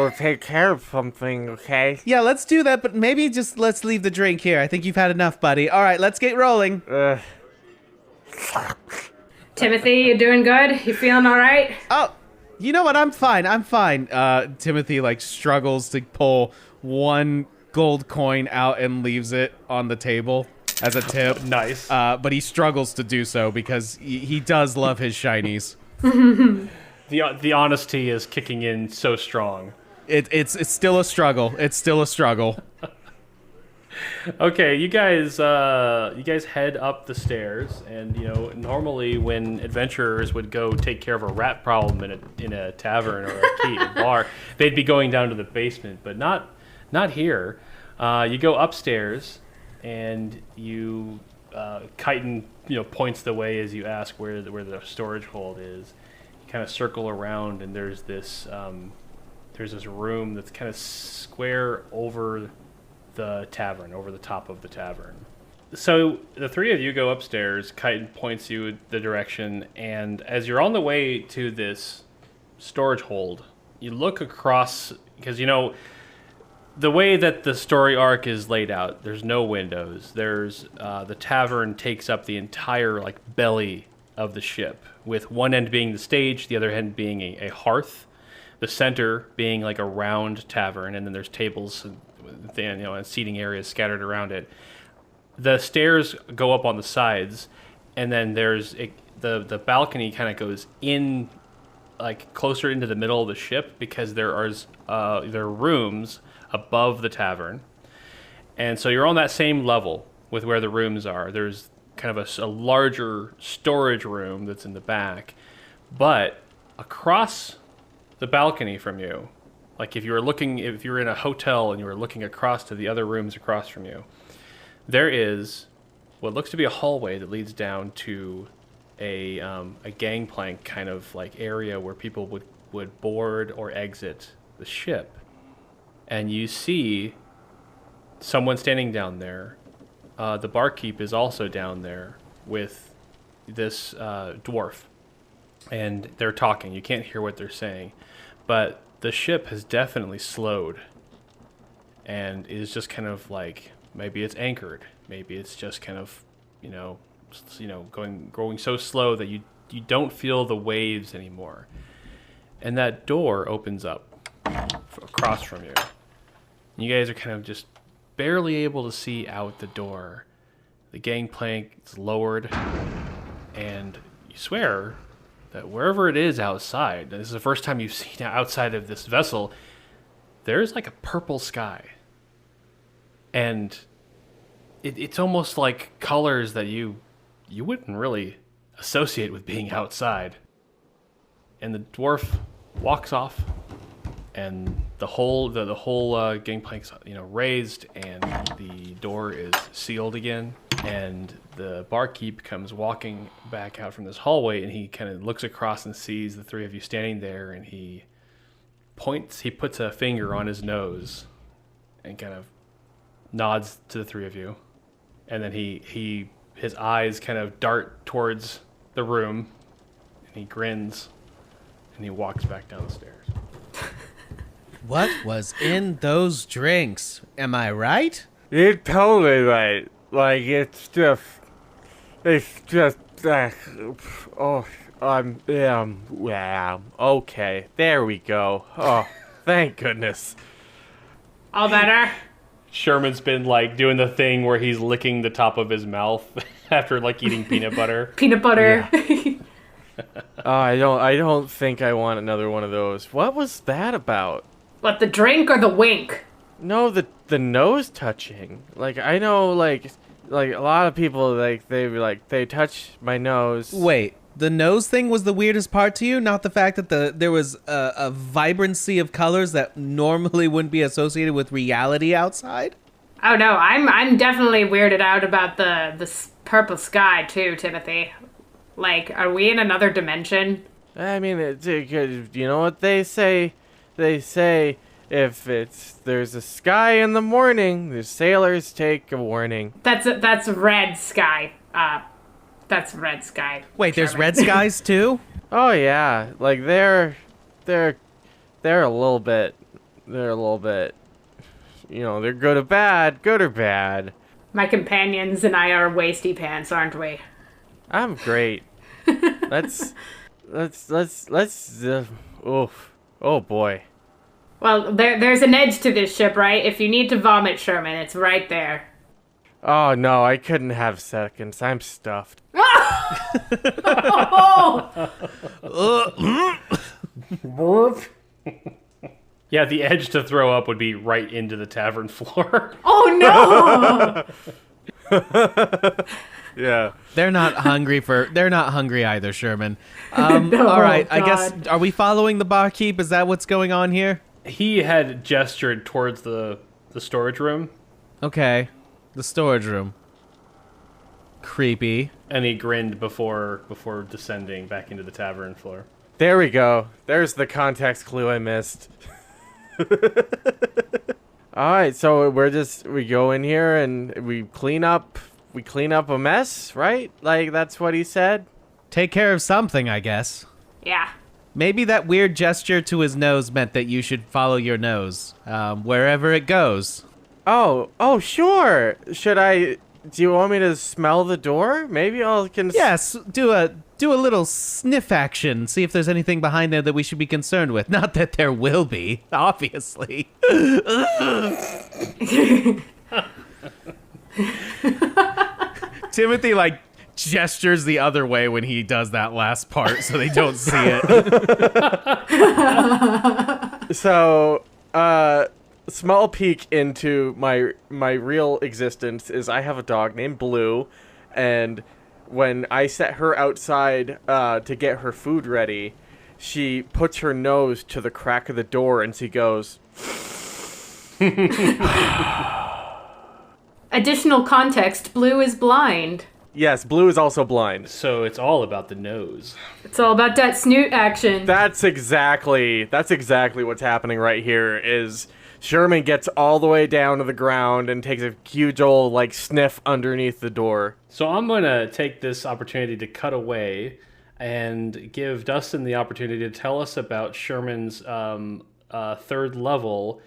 take care of something, okay? Yeah, let's do that, but maybe just let's leave the drink here. I think you've had enough, buddy. All right, let's get rolling. Timothy, you doing good? You feeling all right? Oh, you know what? I'm fine. Timothy, struggles to pull one gold coin out and leaves it on the table as a tip. Nice. But he struggles to do so because he does love his shinies. The honesty is kicking in so strong. It's still a struggle. Okay, you guys head up the stairs, and normally when adventurers would go take care of a rat problem in a tavern or a bar, they'd be going down to the basement, but not here. You go upstairs, and you Chiton points the way as you ask where the storage hold is. You kind of circle around, and there's this room that's kind of square over the tavern, over the top of the tavern. So the three of you go upstairs. Chiton points you the direction, and as you're on the way to this storage hold, you look across, because the way that the Story Ark is laid out, there's no windows. There's the tavern takes up the entire belly of the ship, with one end being the stage, the other end being a hearth, the center being a round tavern, and then there's tables and seating areas scattered around it. The stairs go up on the sides, and then there's the balcony kind of goes in closer into the middle of the ship, because there are rooms above the tavern, and so you're on that same level with where the rooms are. There's kind of a larger storage room that's in the back, but across the balcony from you, if you're in a hotel and you were looking across to the other rooms across from you, there is what looks to be a hallway that leads down to a gangplank kind of area where people would board or exit the ship. And you see someone standing down there. The barkeep is also down there with this dwarf, and they're talking. You can't hear what they're saying, but the ship has definitely slowed and is just kind of maybe it's anchored, maybe it's just kind of going so slow that you don't feel the waves anymore. And that door opens up across from you. You guys are kind of just barely able to see out the door. The gangplank is lowered, and you swear that wherever it is outside, this is the first time you've seen outside of this vessel, there's a purple sky. And it's almost like colors that you wouldn't really associate with being outside. And the dwarf walks off, and the whole gangplank's raised, and the door is sealed again. And the barkeep comes walking back out from this hallway, and he kind of looks across and sees the three of you standing there, and he puts a finger on his nose and kind of nods to the three of you. And then his eyes kind of dart towards the room, and he grins, and he walks back down the stairs. What was in those drinks? Am I right? You're totally right. It's just Yeah, okay. There we go. Oh, thank goodness. All better? Sherman's been like doing the thing where he's licking the top of his mouth after like eating peanut butter. Peanut butter. I don't think I want another one of those. What was that about? What, the drink or the wink? No, the nose touching. Like, I know, like a lot of people, like, they touch my nose. Wait, the nose thing was the weirdest part to you, not the fact that there was a vibrancy of colors that normally wouldn't be associated with reality outside? Oh no, I'm definitely weirded out about the purple sky too, Timothy. Like, are we in another dimension? I mean, you know what they say? They say if there's a sky in the morning, the sailors take a warning. That's red sky. That's red sky. Wait, there's Sherman. red skies too? Oh yeah, like they're a little bit, you know, they're good or bad. My companions and I are wasty pants, aren't we? I'm great. let's oof. Oh boy. Well, there's an edge to this ship, right? If you need to vomit, Sherman, it's right there. Oh no, I couldn't have seconds. I'm stuffed. Yeah, the edge to throw up would be right into the tavern floor. Oh no! Yeah. They're not hungry either, Sherman. All right, I guess, God. are we following the barkeep? Is that what's going on here? He had gestured towards the storage room, Okay, the storage room. Creepy. and he grinned before descending back into the tavern floor. There we go. There's the context clue I missed. All right, so we go in here and we clean up a mess, right? Like that's what he said. Take care of something, I guess. Yeah. Maybe that weird gesture to his nose meant that you should follow your nose, wherever it goes. Oh, sure. Do you want me to smell the door? Maybe I can. Yes, do a little sniff action, see if there's anything behind there that we should be concerned with. Not that there will be, obviously. Timothy, like, gestures the other way when he does that last part so they don't see it. So, small peek into my real existence is I have a dog named Blue, and when I set her outside to get her food ready, she puts her nose to the crack of the door and she goes. Additional context, Blue is blind. Yes, Blue is also blind. So it's all about the nose. It's all about that snoot action. That's exactly what's happening right here is Sherman gets all the way down to the ground and takes a huge old like sniff underneath the door. So I'm going to take this opportunity to cut away and give Dustin the opportunity to tell us about Sherman's third level,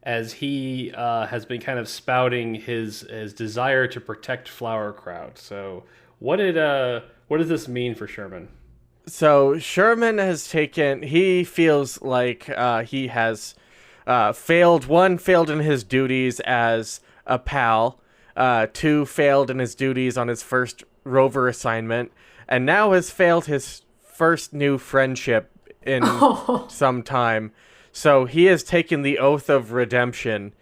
as he has been kind of spouting his desire to protect Flowerkraut. So what does this mean for Sherman? So Sherman he feels like he has failed in his duties as a pal, 2 failed in his duties on his first rover assignment, and now has failed his first new friendship in some time. So he has taken the oath of redemption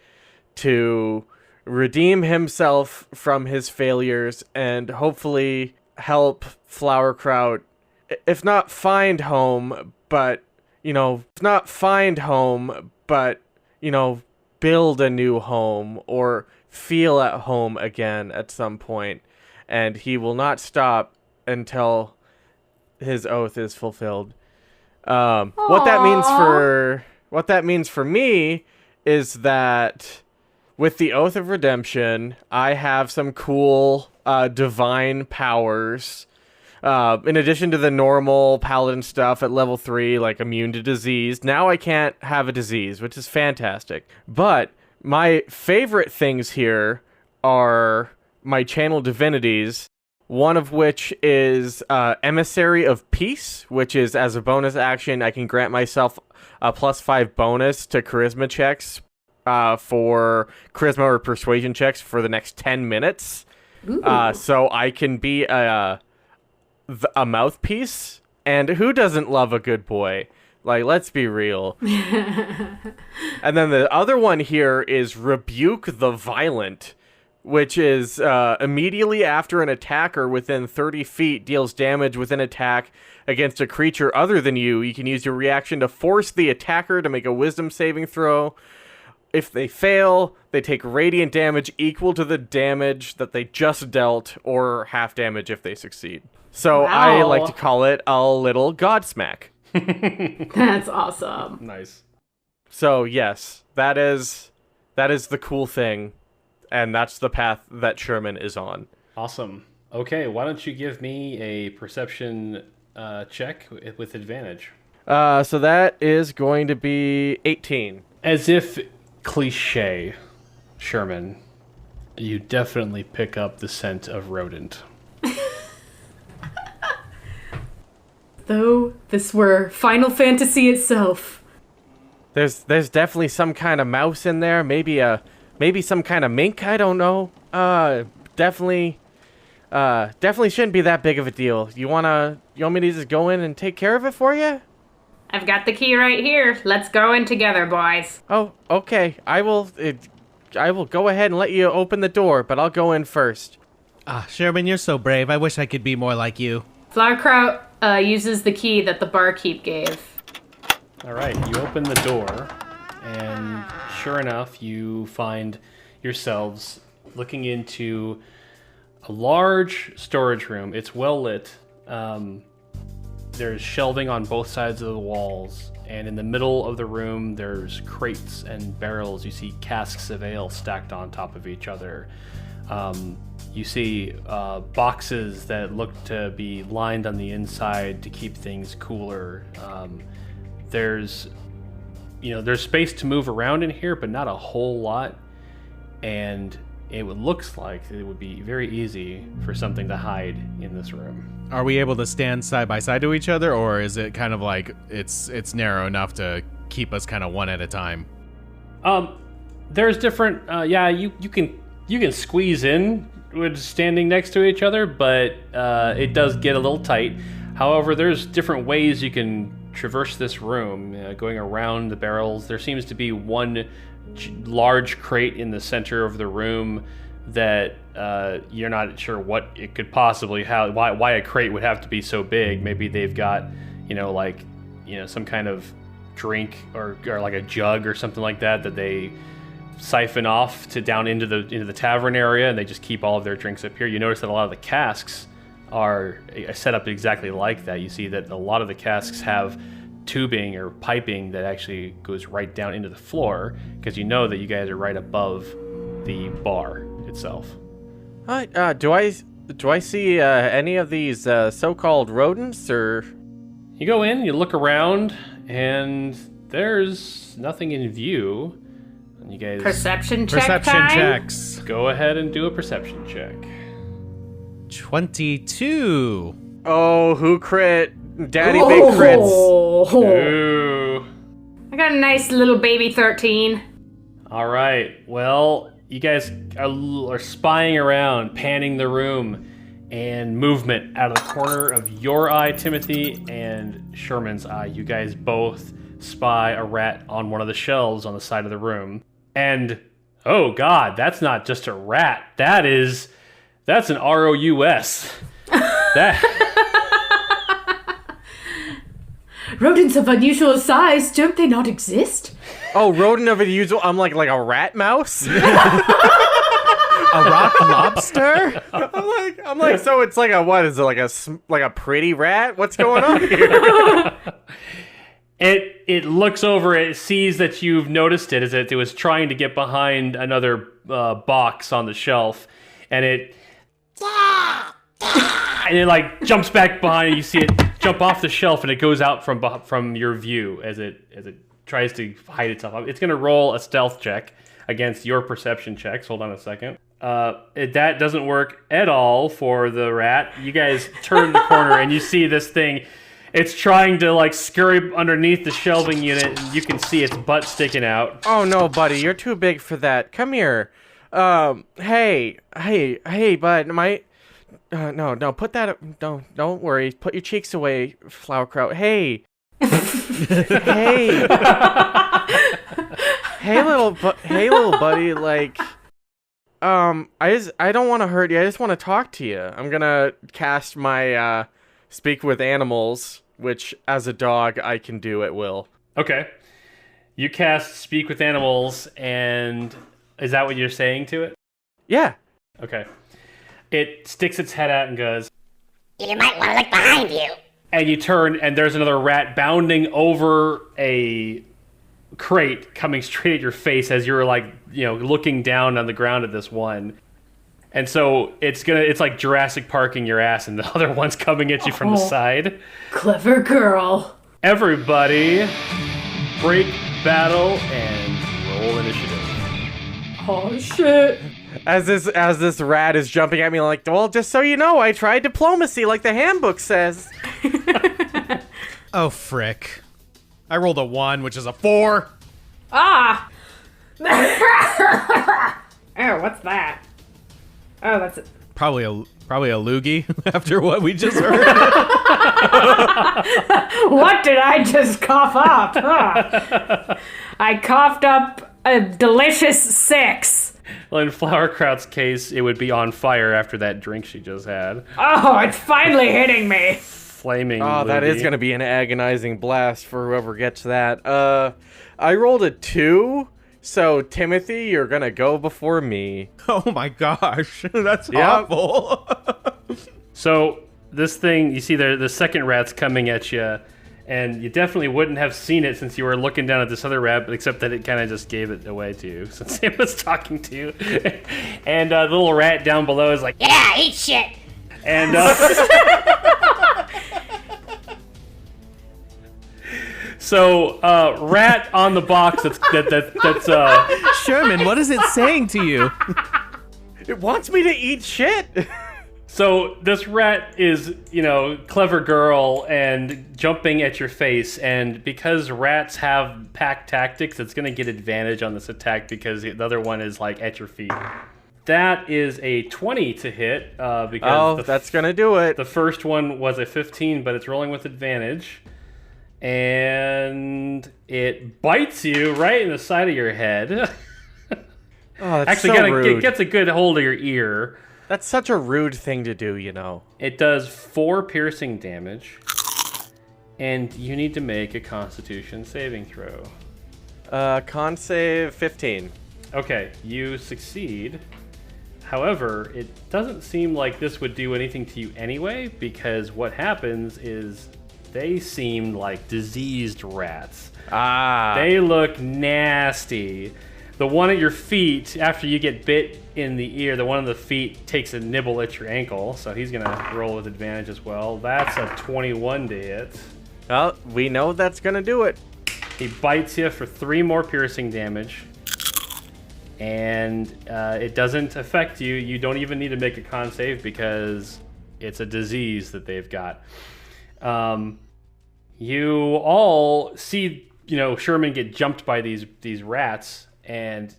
to redeem himself from his failures and hopefully help Flowerkraut, if not find home, but, build a new home or feel at home again at some point. And he will not stop until his oath is fulfilled. What that means for me is that with the Oath of Redemption, I have some cool divine powers. In addition to the normal paladin stuff at level 3, like immune to disease, now I can't have a disease, which is fantastic. But my favorite things here are my channel divinities One of which is Emissary of Peace, which is as a bonus action, I can grant myself a +5 bonus to charisma checks for charisma or persuasion checks for the next 10 minutes. So I can be a mouthpiece. And who doesn't love a good boy? Like, let's be real. And then the other one here is Rebuke the Violent, which is immediately after an attacker within 30 feet deals damage with an attack against a creature other than you. You can use your reaction to force the attacker to make a wisdom saving throw. If they fail, they take radiant damage equal to the damage that they just dealt, or half damage if they succeed. So I like to call it a little Godsmack. That's awesome. Nice. So yes, that is the cool thing, and that's the path that Sherman is on. Awesome. Okay, why don't you give me a perception check with advantage? So that is going to be 18. As if cliche, Sherman, you definitely pick up the scent of rodent. Though this were Final Fantasy itself. There's definitely some kind of mouse in there, maybe some kind of mink, I don't know. Definitely shouldn't be that big of a deal. You want me to just go in and take care of it for you? I've got the key right here. Let's go in together, boys. Oh, okay. I will go ahead and let you open the door, but I'll go in first. Sherman, you're so brave. I wish I could be more like you. Flowerkraut uses the key that the barkeep gave. All right, you open the door, and sure enough, you find yourselves looking into a large storage room. It's well lit. There's shelving on both sides of the walls, and in the middle of the room, there's crates and barrels. You see casks of ale stacked on top of each other. You see boxes that look to be lined on the inside to keep things cooler. There's space to move around in here, but not a whole lot. And it looks like it would be very easy for something to hide in this room. Are we able to stand side by side to each other, or is it kind of like it's narrow enough to keep us kind of one at a time? There's different. You can squeeze in with standing next to each other, but it does get a little tight. However, there's different ways you can traverse this room, going around the barrels. There seems to be one large crate in the center of the room that you're not sure what it could possibly have. Why a crate would have to be so big? Maybe they've got some kind of drink or like a jug or something like that they siphon off to down into the tavern area, and they just keep all of their drinks up here. You notice that a lot of the casks are set up exactly like that. You see that a lot of the casks have tubing or piping that actually goes right down into the floor, because you know that you guys are right above the bar itself. Do I see any of these so-called rodents, or? You go in, you look around, and there's nothing in view. And you guys Perception check Perception time? checks. go ahead and do a perception check. 22. Oh, who crit? Daddy big crits. Oh. Ooh. I got a nice little baby 13. All right. Well, you guys are spying around, panning the room, and movement out of the corner of your eye, Timothy, and Sherman's eye. You guys both spy a rat on one of the shelves on the side of the room. And, oh God, that's not just a rat. That's an ROUS. Rodents of unusual size, don't they not exist? Oh, rodent of unusual. I'm like a rat mouse. A rock lobster? I'm like, so it's like what is it, like a pretty rat? What's going on here? It looks over, it sees that you've noticed it as it was trying to get behind another box on the shelf, and it like jumps back behind. You see it jump off the shelf, and it goes out from your view as it tries to hide itself. It's going to roll a stealth check against your perception checks. Hold on a second. That doesn't work at all for the rat. You guys turn the corner and you see this thing. It's trying to like scurry underneath the shelving unit, and you can see its butt sticking out. Oh no, buddy, you're too big for that. Come here. Hey, bud, no, put that. Don't worry. Put your cheeks away, Flowerkraut. Hey, hey, hey, little buddy. Like, I don't want to hurt you. I just want to talk to you. I'm gonna cast my speak with animals, which as a dog I can do at will. Okay. You cast Speak with Animals, and is that what you're saying to it? Yeah. Okay. It sticks its head out and goes, You might want to look behind you. and you turn, and there's another rat bounding over a crate coming straight at your face as you're like, looking down on the ground at this one. And so it's like Jurassic Parking your ass, and the other one's coming at you from the side. Clever girl. Everybody, break battle and roll initiative. Oh shit. As this rat is jumping at me like, well, just so you know, I tried diplomacy like the handbook says. Oh, frick. I rolled a 1, which is a 4. Ah! Oh, what's that? Oh, that's it. Probably a loogie after what we just heard. What did I just cough up? Huh. I coughed up a delicious 6. Well, in Flowerkraut's case, it would be on fire after that drink she just had. Oh, it's finally hitting me. Flaming. Oh, that is loogie. going to be an agonizing blast for whoever gets that. I rolled a 2, so Timothy, you're going to go before me. Oh my gosh, that's Yep. awful. So this thing, you see the second rat's coming at you, and you definitely wouldn't have seen it since you were looking down at this other rat, except that it kind of just gave it away to you since it was talking to you. And the little rat down below is like, Yeah, eat shit. and so rat on the box that's Sherman, what is it saying to you? It wants me to eat shit. So this rat is, clever girl and jumping at your face, and because rats have pack tactics, it's going to get advantage on this attack because the other one is like at your feet. That is a 20 to hit because That's going to do it. the first one was a 15, but it's rolling with advantage. And it bites you right in the side of your head. Oh, that's Actually, so it rude. gets a good hold of your ear. That's such a rude thing to do, It does 4 piercing damage, and you need to make a Constitution saving throw. Con save 15. Okay, you succeed. However, it doesn't seem like this would do anything to you anyway, because what happens is they seem like diseased rats. Ah. They look nasty. The one at your feet, after you get bit in the ear, the one on the feet takes a nibble at your ankle, so he's going to roll with advantage as well. That's a 21 to hit. Well, we know that's going to do it. He bites you for 3 more piercing damage, and it doesn't affect you. You don't even need to make a con save because it's a disease that they've got. You all see, Sherman get jumped by these rats, and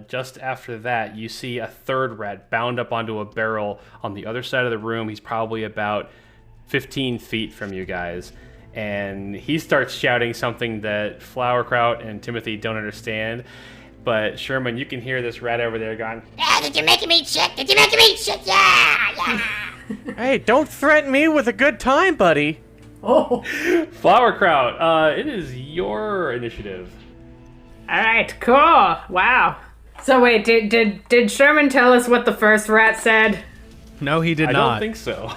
just after that, you see a third rat bound up onto a barrel on the other side of the room. He's probably about 15 feet from you guys, and he starts shouting something that Flowerkraut and Timothy don't understand. But Sherman, you can hear this rat over there going, Yeah, did you make him eat shit? Did you make him eat shit? Yeah. Hey, don't threaten me with a good time, buddy. Oh. Flowerkraut, it is your initiative. All right, cool. Wow. So wait, did Sherman tell us what the first rat said? No, he did I not. don't think so.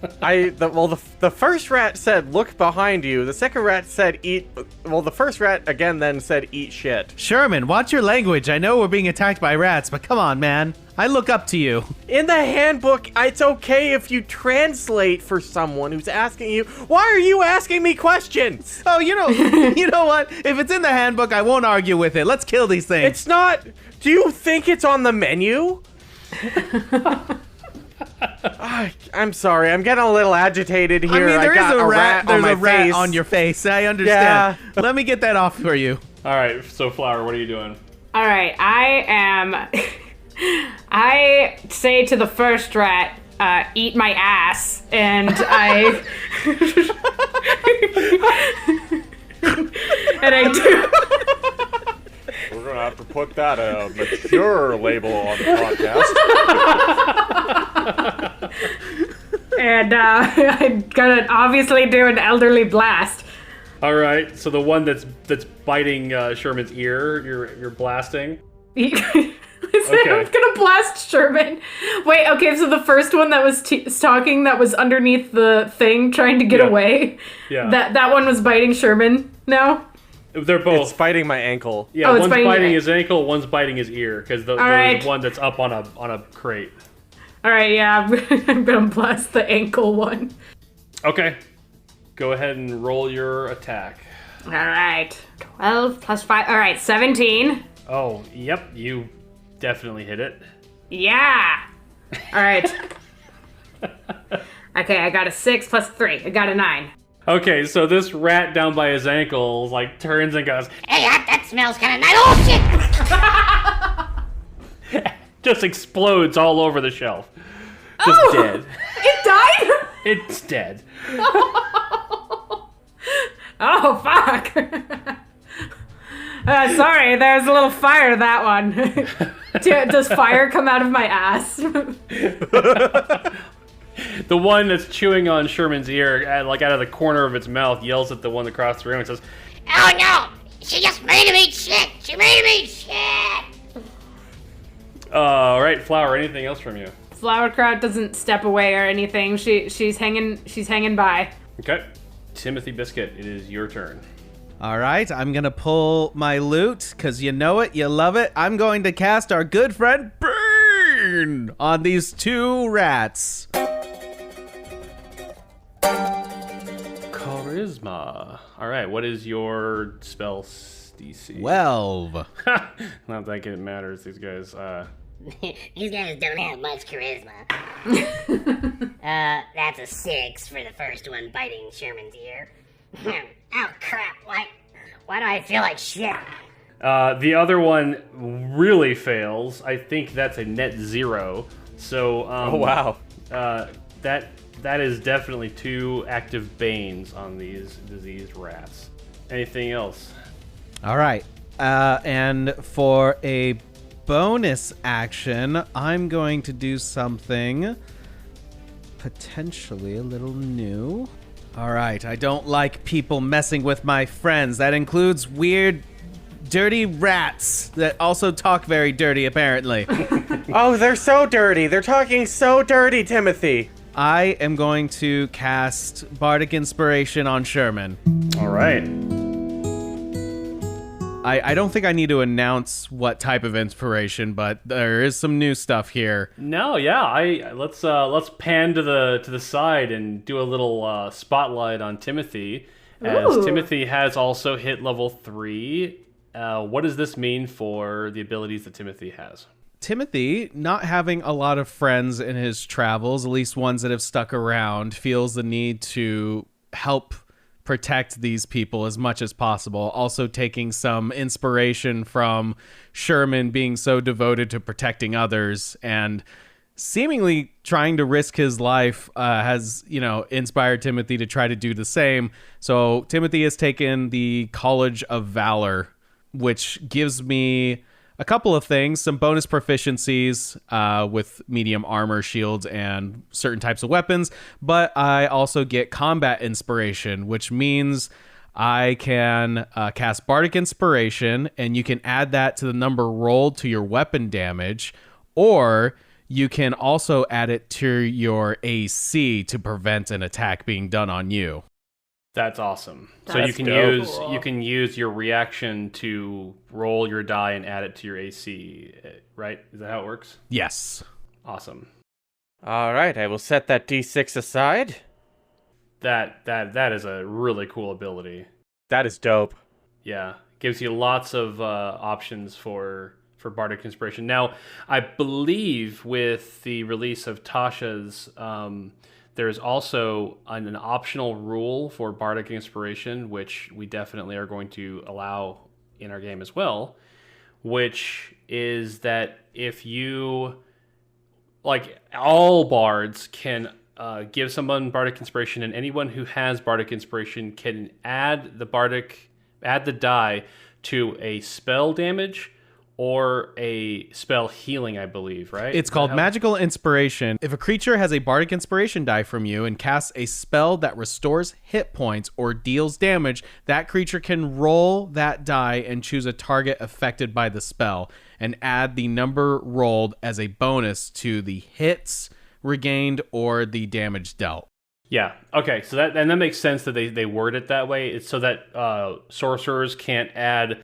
The first rat said, look behind you. The second rat said, eat. Well, the first rat again then said, eat shit. Sherman, watch your language. I know we're being attacked by rats, but come on, man. I look up to you. In the handbook, it's okay if you translate for someone who's asking you, why are you asking me questions? Oh, you know what? If it's in the handbook, I won't argue with it. Let's kill these things. It's not. Do you think it's on the menu? I'm sorry. I'm getting a little agitated here. I mean, there is got a rat. There's a rat face. on your face. I understand. Yeah. Let me get that off for you. All right, so Flower, what are you doing? All right, I say to the first rat, eat my ass, and I do. We're gonna have to put that mature label on the podcast. And I'm gonna obviously do an elderly blast. All right, so the one that's biting Sherman's ear, you're blasting. I was gonna blast Sherman. Wait, okay, so the first one that was talking, that was underneath the thing trying to get away. Yeah. That one was biting Sherman now? They're both. It's biting my ankle. Yeah, it's one's biting biting your- his ankle, one's biting his ear, because there's right. one that's up on a crate. Alright, yeah, I'm gonna blast the ankle one. Okay. Go ahead and roll your attack. Alright. 12 plus 5. Alright, 17. Oh, yep, you definitely hit it. Yeah! Alright. Okay, I got a 6 plus 3. I got a 9. Okay, so this rat down by his ankles, like, turns and goes, Hey, that smells kind of nice. Oh, shit! just explodes all over the shelf. Just dead. It died? It's dead. Oh, fuck. Sorry, there's a little fire, that one. Does fire come out of my ass? The one that's chewing on Sherman's ear, like out of the corner of its mouth, yells at the one across the room and says, Oh, no! She just made him eat shit! She made him eat shit! all right, Flower, anything else from you? Flowerkraut doesn't step away or anything. She's hanging by. Okay. Timothy Biscuit, it is your turn. All right, I'm going to pull my loot, because you know it, you love it. I'm going to cast our good friend Burn on these two rats. Charisma. All right, what is your spell DC? 12. Not that it matters, these guys. These guys don't have much charisma. That's a 6 for the first one biting Sherman's ear. Oh, crap. Why do I feel like shit? The other one really fails. I think that's a net 0. So, Oh, wow. That is definitely 2 active banes on these diseased rats. Anything else? All right, and for a bonus action, I'm going to do something potentially a little new. All right, I don't like people messing with my friends. That includes weird, dirty rats that also talk very dirty, apparently. Oh, they're so dirty. They're talking so dirty, Timothy. I am going to cast Bardic Inspiration on Sherman. All right. I don't think I need to announce what type of inspiration, but there is some new stuff here. No, yeah. Let's pan to the side and do a little spotlight on Timothy, as Ooh. Timothy has also hit level 3. What does this mean for the abilities that Timothy has? Timothy, not having a lot of friends in his travels, at least ones that have stuck around, feels the need to help protect these people as much as possible. Also taking some inspiration from Sherman being so devoted to protecting others and seemingly trying to risk his life has, inspired Timothy to try to do the same. So Timothy has taken the College of Valor, which gives me a couple of things, some bonus proficiencies with medium armor, shields, and certain types of weapons, but I also get combat inspiration, which means I can cast Bardic Inspiration, and you can add that to the number rolled to your weapon damage, or you can also add it to your AC to prevent an attack being done on you. That's awesome. So That's you can dope. you can use your reaction to roll your die and add it to your AC, right? Is that how it works? Yes. Awesome. All right, I will set that D6 aside. That is a really cool ability. That is dope. Yeah, gives you lots of options for for Bardic Inspiration. Now, I believe with the release of Tasha's, there's also an optional rule for Bardic Inspiration, which we definitely are going to allow in our game as well, which is that if you, like, all bards can give someone Bardic Inspiration, and anyone who has Bardic Inspiration can add the die to a spell damage or a spell healing, I believe, right? It's called Magical Inspiration. If a creature has a Bardic Inspiration die from you and casts a spell that restores hit points or deals damage, that creature can roll that die and choose a target affected by the spell and add the number rolled as a bonus to the hits regained or the damage dealt. Yeah. Okay. So that makes sense that they word it that way. It's so that sorcerers can't add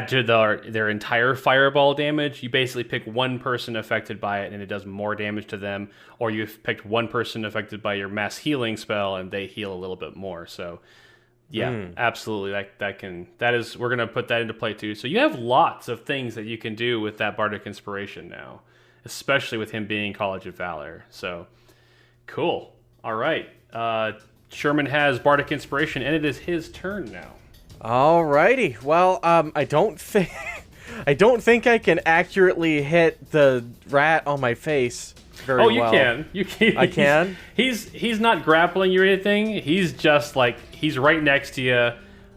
to their entire fireball damage. You basically pick one person affected by it and it does more damage to them, or you've picked one person affected by your mass healing spell and they heal a little bit more. So yeah, absolutely. We're gonna put that into play too. So you have lots of things that you can do with that Bardic Inspiration now, especially with him being College of Valor. So cool. All right. Sherman has Bardic Inspiration and it is his turn now. Alrighty. Well, I don't think I can accurately hit the rat on my face very well. Oh, you can. You can. I can? He's not grappling you or anything. He's just like, he's right next to you.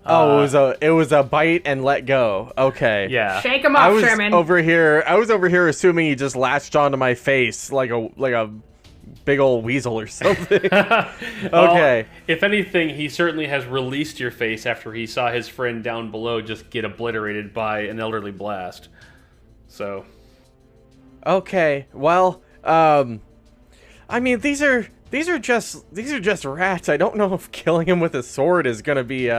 It was a bite and let go. Okay. Yeah. Shake him off, Sherman. I was over here assuming he just latched onto my face like a big old weasel or something. Okay. Well, if anything, he certainly has released your face after he saw his friend down below just get obliterated by an elderly blast. So. Okay. Well, I mean, these are just rats. I don't know if killing him with a sword is gonna be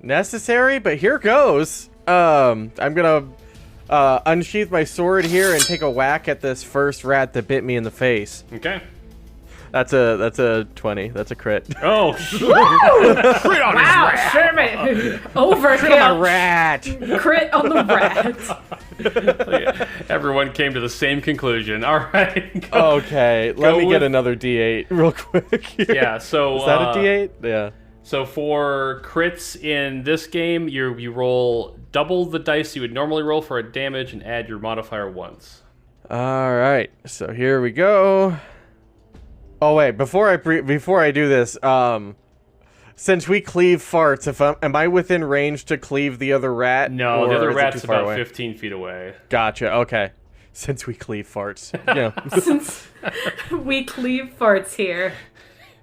necessary, but here goes. I'm gonna unsheath my sword here and take a whack at this first rat that bit me in the face. Okay. That's a 20. That's a crit. Oh, Crit on Wow, his rat. Sherman. Overkill. Crit on a rat. Crit on the rat. everyone came to the same conclusion. All right. Okay, let me get another D8 real quick here. Yeah, so Is that a D8? Yeah. So for crits in this game, you roll double the dice you would normally roll for a damage and add your modifier once. All right. So here we go. Oh wait, before I do this, since we cleave farts, am I within range to cleave the other rat? No, the or other is it rat's too far about away? 15 feet away. Gotcha. Okay. Since we cleave farts, yeah. Since we cleave farts here.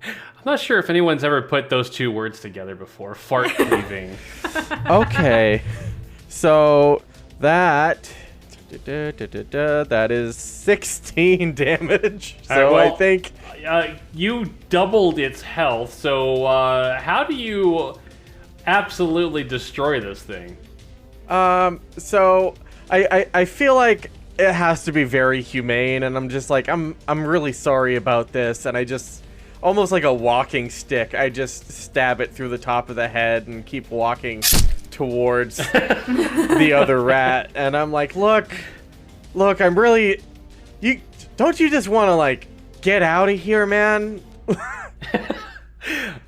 I'm not sure if anyone's ever put those two words together before. Fart cleaving. Okay. So that is 16 damage. So well, I think you doubled its health. So how do you absolutely destroy this thing? So I feel like it has to be very humane, and I'm just like I'm really sorry about this, and I just almost like a walking stick, I just stab it through the top of the head and keep walking towards the other rat, and I'm like, look, I'm really, don't you just want to like get out of here, man?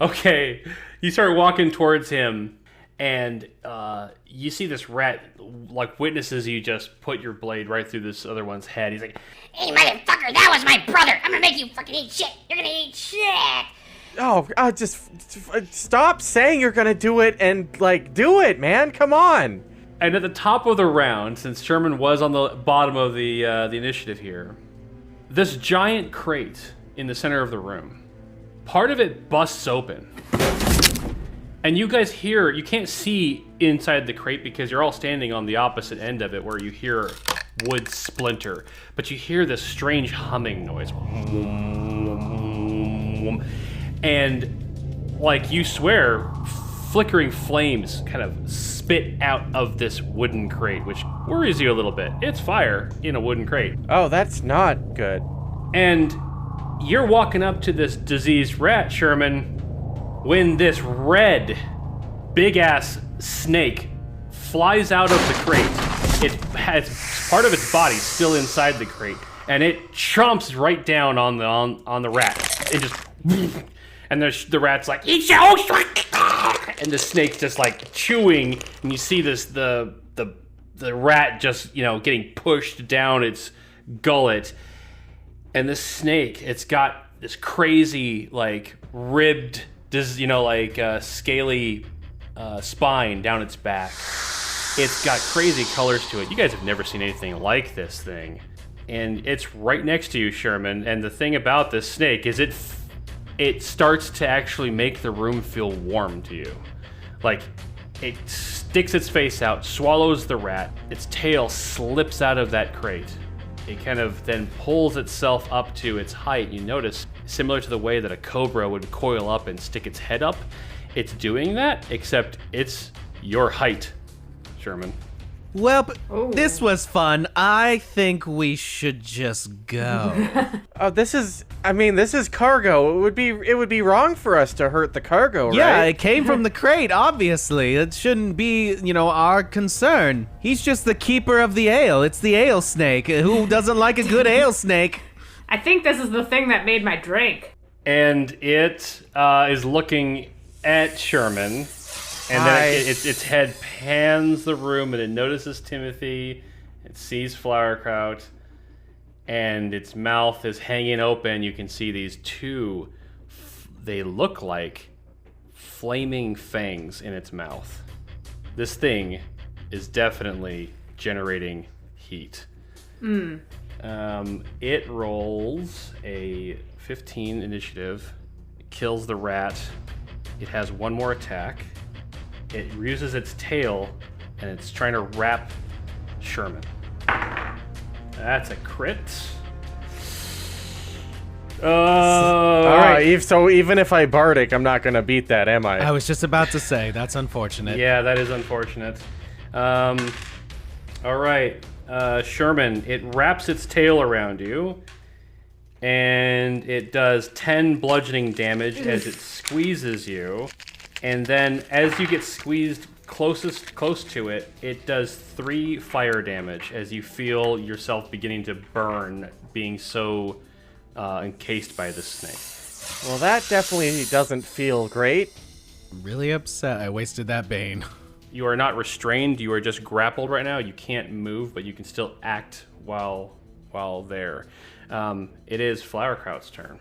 Okay, you start walking towards him, and you see this rat like witnesses you just put your blade right through this other one's head. He's like, Hey, motherfucker, that was my brother. I'm gonna make you fucking eat shit. You're gonna eat shit. Oh, just stop saying you're gonna do it and like do it, man. Come on. and at the top of the round, since Sherman was on the bottom of the initiative here, this giant crate in the center of the room, part of it busts open. And you guys hear, you can't see inside the crate because you're all standing on the opposite end of it where you hear wood splinter, but you hear this strange humming noise. And like you swear, flickering flames kind of spit out of this wooden crate, which worries you a little bit. It's fire in a wooden crate. Oh, that's not good. And you're walking up to this diseased rat, Sherman, when this red, big-ass snake flies out of the crate it has part of its body still inside the crate, and it chomps right down on the rat. It just, and the rat's like, and the snake's just like chewing, and you see the rat just getting pushed down its gullet, and the snake, it's got this crazy like ribbed, scaly spine down its back. It's got crazy colors to it. You guys have never seen anything like this thing. And it's right next to you, Sherman. And the thing about this snake is it starts to actually make the room feel warm to you. Like, it sticks its face out, swallows the rat, its tail slips out of that crate. It kind of then pulls itself up to its height. You notice, similar to the way that a cobra would coil up and stick its head up, it's doing that, except it's your height, Sherman. Well, this was fun. I think we should just go. Oh, this is cargo. It would be wrong for us to hurt the cargo, right? Yeah, it came from the crate, obviously. It shouldn't be, our concern. He's just the keeper of the ale. It's the ale snake. Who doesn't like a good ale snake? I think this is the thing that made my drink. And it is looking at Sherman. And then its head pans the room, and it notices Timothy. It sees Flowerkraut, and its mouth is hanging open. You can see these two, they look like flaming fangs in its mouth. This thing is definitely generating heat. It rolls a 15 initiative, kills the rat. It has one more attack. It uses its tail, and it's trying to wrap Sherman. That's a crit. All right, so even if I bardic, I'm not going to beat that, am I? I was just about to say, that's unfortunate. Yeah, that is unfortunate. All right, Sherman, it wraps its tail around you, and it does 10 bludgeoning damage as it squeezes you. And then as you get squeezed close to it, it does 3 fire damage as you feel yourself beginning to burn, being so encased by this snake. Well, that definitely doesn't feel great. I'm really upset I wasted that bane. You are not restrained, you are just grappled right now. You can't move, but you can still act while there. It is Flowerkraut's turn.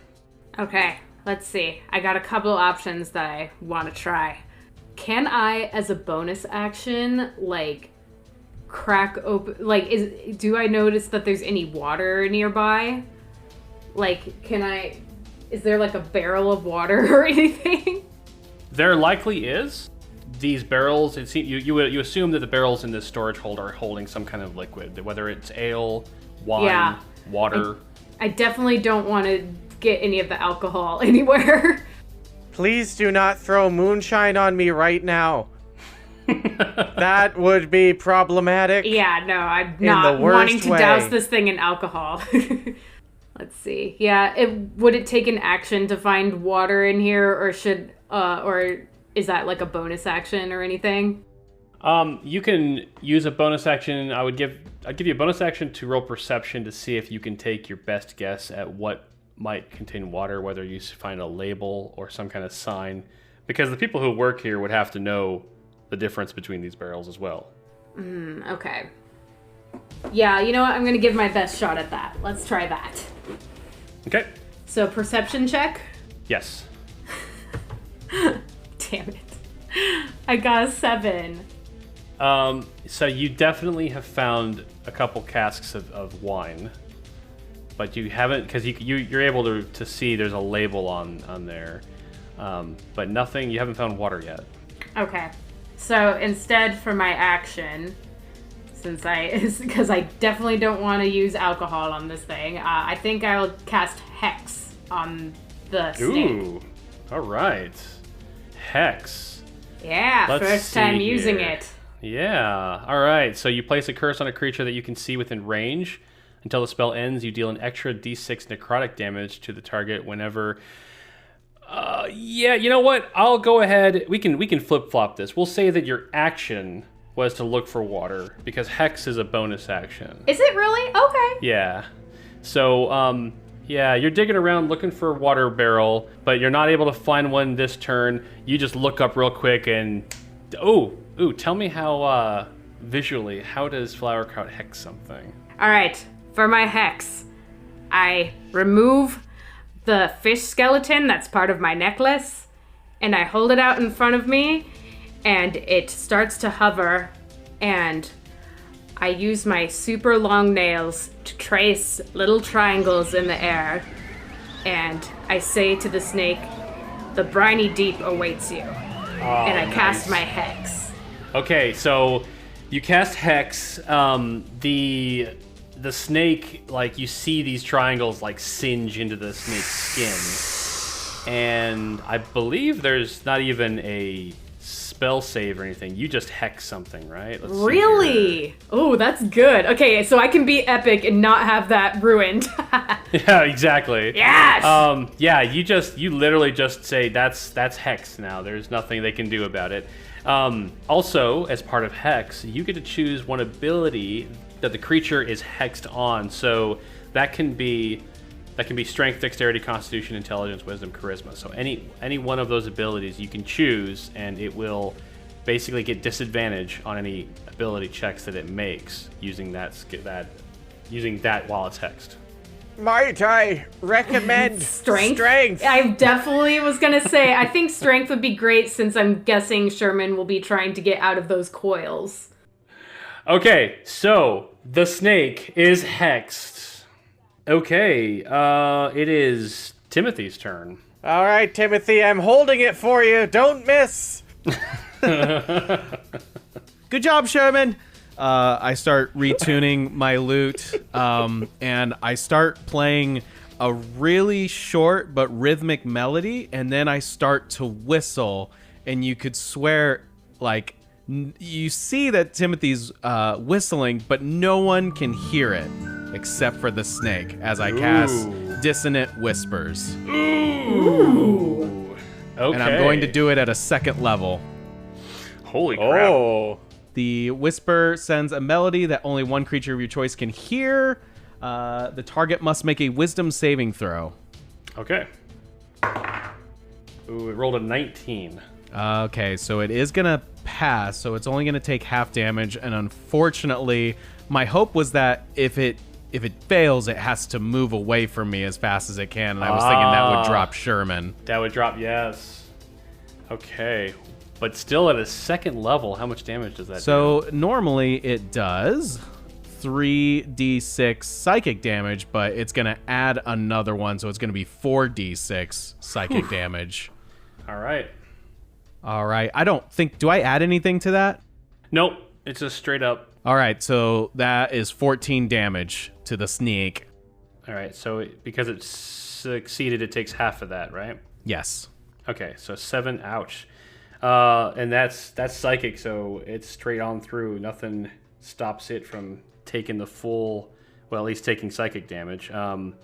Okay, let's see. I got a couple options that I want to try. Can I, as a bonus action, crack open... do I notice that there's any water nearby? Is there, a barrel of water or anything? There likely is. These barrels, you assume that the barrels in this storage hold are holding some kind of liquid, whether it's ale, wine, water. I definitely don't want to get any of the alcohol anywhere. Please do not throw moonshine on me right now. That would be problematic. Yeah, no, I'm not wanting to douse this thing in alcohol. Let's see. Yeah, would it take an action to find water in here, or or is that a bonus action or anything? You can use a bonus action. I'd give you a bonus action to roll perception to see if you can take your best guess at what might contain water, whether you find a label or some kind of sign, because the people who work here would have to know the difference between these barrels as well. Okay. Yeah, you know what? I'm going to give my best shot at that. Let's try that. Okay. So, perception check? Yes. Damn it. I got a 7. So you definitely have found a couple casks of wine, but you haven't, because you're able to see there's a label on there, but nothing. You haven't found water yet. Okay, so instead for my action, because I definitely don't want to use alcohol on this thing, I think I'll cast Hex on the snake. Ooh, all right, Hex. Yeah, first time using it. Yeah, all right. So you place a curse on a creature that you can see within range. Until the spell ends, you deal an extra d6 necrotic damage to the target whenever... yeah, you know what? I'll go ahead. We can flip-flop this. We'll say that your action was to look for water, because Hex is a bonus action. Is it really? Okay. Yeah. So, yeah, you're digging around looking for a water barrel, but you're not able to find one this turn. You just look up real quick and... Ooh, tell me how, visually, how does Flowerkraut hex something? All right, for my hex, I remove the fish skeleton that's part of my necklace, and I hold it out in front of me, and it starts to hover, and I use my super long nails to trace little triangles in the air, and I say to the snake, "The briny deep awaits you," and I cast my hex. Okay, so you cast Hex. The snake, like, you see these triangles, like, singe into the snake's skin. And I believe there's not even a spell save or anything. You just hex something, right? Let's see Really? Oh, that's good. Okay, so I can be epic and not have that ruined. Yeah, exactly. Yes! Yeah, you literally just say that's Hex now. There's nothing they can do about it. Also, as part of Hex, you get to choose one ability that the creature is hexed on. So that can be Strength, Dexterity, Constitution, Intelligence, Wisdom, Charisma. So any one of those abilities you can choose, and it will basically get disadvantage on any ability checks that it makes using that while it's hexed. Might I recommend Strength? I definitely was gonna say, I think strength would be great since I'm guessing Sherman will be trying to get out of those coils. Okay, so the snake is hexed. Okay, it is Timothy's turn. All right, Timothy, I'm holding it for you. Don't miss. Good job, Sherman. I start retuning my lute, and I start playing a really short but rhythmic melody, and then I start to whistle, and you could swear, like, you see that Timothy's whistling, but no one can hear it except for the snake as I cast Dissonant Whispers. Ooh. Okay. And I'm going to do it at a 2nd level. Holy crap. Oh. The whisper sends a melody that only one creature of your choice can hear. The target must make a wisdom saving throw. Okay. Ooh, it rolled a 19. Okay, so it is going to pass, so it's only going to take half damage, and unfortunately, my hope was that if it fails, it has to move away from me as fast as it can, and I was thinking that would drop Sherman. That would drop, yes. Okay. But still at a 2nd level, how much damage does that do? So normally it does 3d6 psychic damage, but it's going to add another one, so it's going to be 4d6 psychic damage. All right. All right. I don't think... Do I add anything to that? Nope. It's just straight up. All right. So that is 14 damage to the snake. All right. So because it succeeded, it takes half of that, right? Yes. Okay. So 7. Ouch. And that's psychic, so it's straight on through. Nothing stops it from taking the full... Well, at least taking psychic damage. Because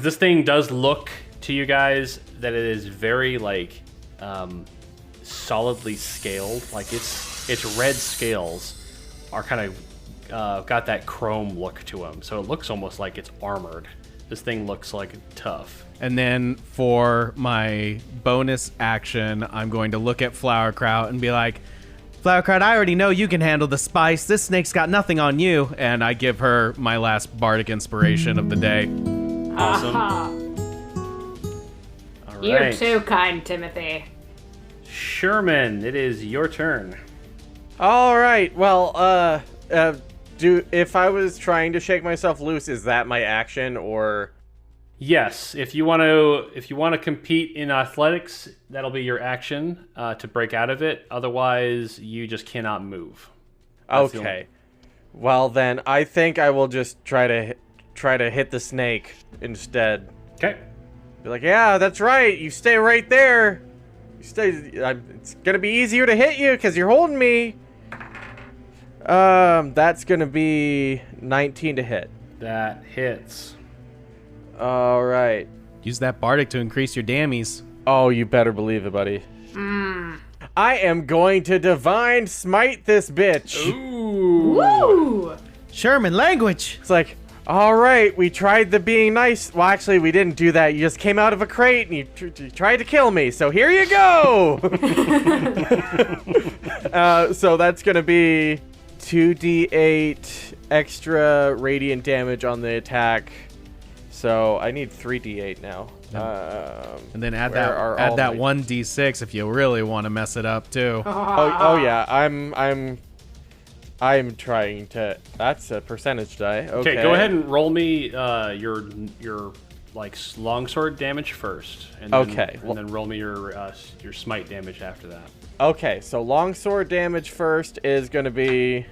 this thing does look to you guys that it is very, like... solidly scaled. Like its red scales are kind of got that chrome look to them, so it looks almost like it's armored. This thing looks like tough. And then for my bonus action, I'm going to look at Flowerkraut and be like, Flowerkraut, I already know you can handle the spice. This snake's got nothing on you. And I give her my last bardic inspiration of the day. Awesome. All right. You're too kind, Timothy. Sherman, it is your turn. All right. Well, if I was trying to shake myself loose, is that my action or? Yes, if you want to compete in athletics, that'll be your action to break out of it. Otherwise, you just cannot move. That's Okay. Well, then I think I will just try to hit the snake instead. Okay. Be like, yeah, that's right. You stay right there. You stay. It's gonna be easier to hit you because you're holding me. That's gonna be 19 to hit. That hits. All right. Use that bardic to increase your dammies. Oh, you better believe it, buddy. I am going to divine smite this bitch. Woo! Sherman, language. It's like, all right, we tried the being nice. Well, actually, we didn't do that. You just came out of a crate and you tried to kill me. So here you go. So that's going to be 2d8 extra radiant damage on the attack. So I need 3d8 now. And then add Where that are all my- 1d6 if you really want to mess it up too. Oh yeah, I'm trying to. That's a percentage die. Okay, Okay, go ahead and roll me your like longsword damage first. And then, Okay. And then roll me your smite damage after that. Okay, so longsword damage first is going to be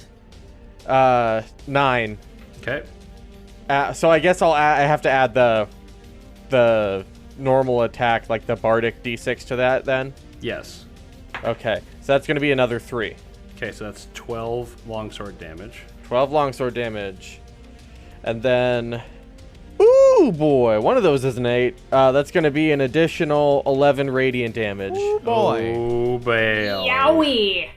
9. Okay. So I guess I have to add the normal attack, like the bardic d6 to that then. Yes. Okay, so that's going to be another 3. Okay, so that's 12 longsword damage. 12 longsword damage, and then. Ooh boy, one of those is an 8. That's going to be an additional 11 radiant damage. Oh boy. Oh, bail. Yowie!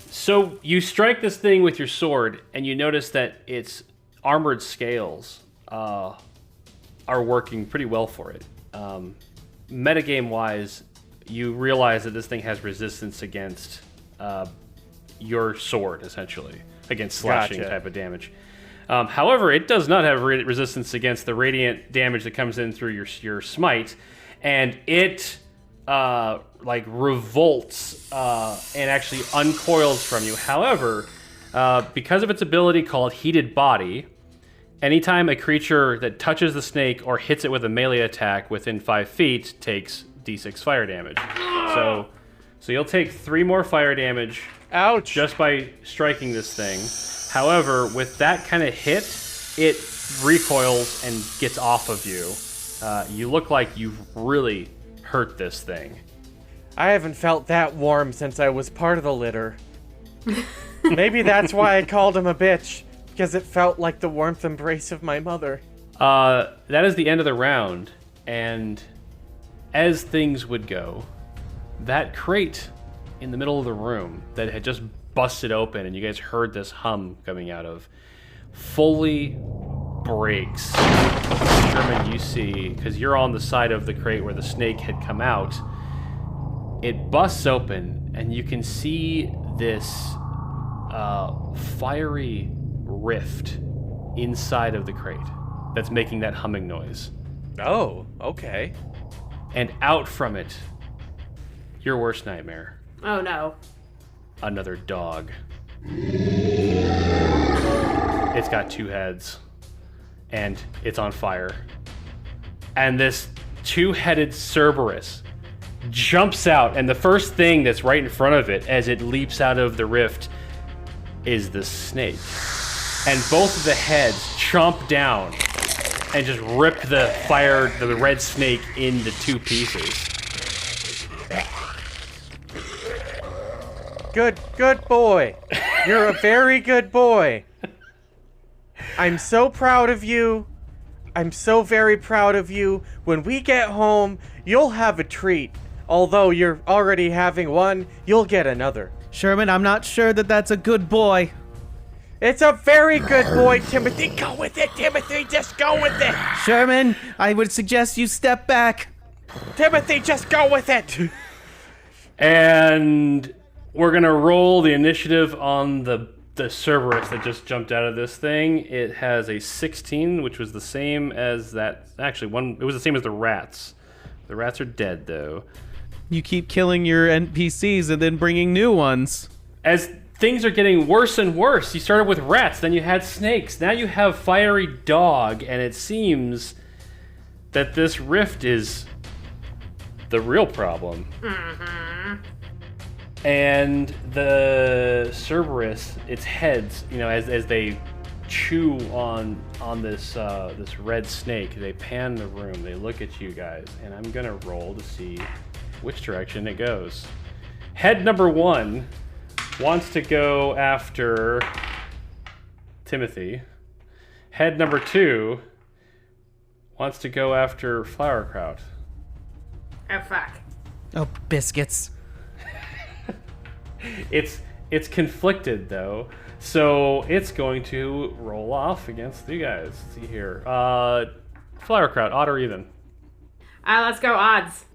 So you strike this thing with your sword, and you notice that its armored scales are working pretty well for it. Metagame-wise, you realize that this thing has resistance against your sword, essentially, against slashing Gotcha. type of damage. However, it does not have resistance against the radiant damage that comes in through your smite, and it revolts and actually uncoils from you. However, because of its ability called Heated Body, anytime a creature that touches the snake or hits it with a melee attack within 5 feet takes d6 fire damage. So you'll take 3 more fire damage. Ouch! Just by striking this thing. However, with that kind of hit, it recoils and gets off of you. You look like you've really hurt this thing. I haven't felt that warm since I was part of the litter. Maybe that's why I called him a bitch, because it felt like the warmth embrace of my mother. That is the end of the round, and as things would go, that crate in the middle of the room that had just busted open and you guys heard this hum coming out of fully breaks. Sherman, you see, because you're on the side of the crate where the snake had come out, it busts open and you can see this fiery rift inside of the crate that's making that humming noise. Oh, okay. And out from it, your worst nightmare, Oh no. another dog. It's got 2 heads, and it's on fire. And this 2-headed Cerberus jumps out, and the first thing that's right in front of it as it leaps out of the rift is the snake. And both of the heads chomp down and just rip the red snake into 2 pieces. Good boy. You're a very good boy. I'm so proud of you. I'm so very proud of you. When we get home, you'll have a treat. Although you're already having one, you'll get another. Sherman, I'm not sure that that's a good boy. It's a very good boy, Timothy. Go with it, Timothy. Just go with it. Sherman, I would suggest you step back. Timothy, just go with it. And we're gonna roll the initiative on the Cerberus that just jumped out of this thing. It has a 16, which was the same as that. Actually, it was the same as the rats. The rats are dead, though. You keep killing your NPCs and then bringing new ones. As things are getting worse and worse, you started with rats, then you had snakes, now you have fiery dog, and it seems that this rift is the real problem. And the Cerberus, its heads, as they chew on this this red snake, they pan the room, they look at you guys, and I'm gonna roll to see which direction it goes. Head number 1 wants to go after Timothy. Head number 2 wants to go after Flowerkraut. Oh fuck. Oh, biscuits. It's conflicted though, so it's going to roll off against you guys. Let's see here. Flowerkraut, odd or even? Let's go odds.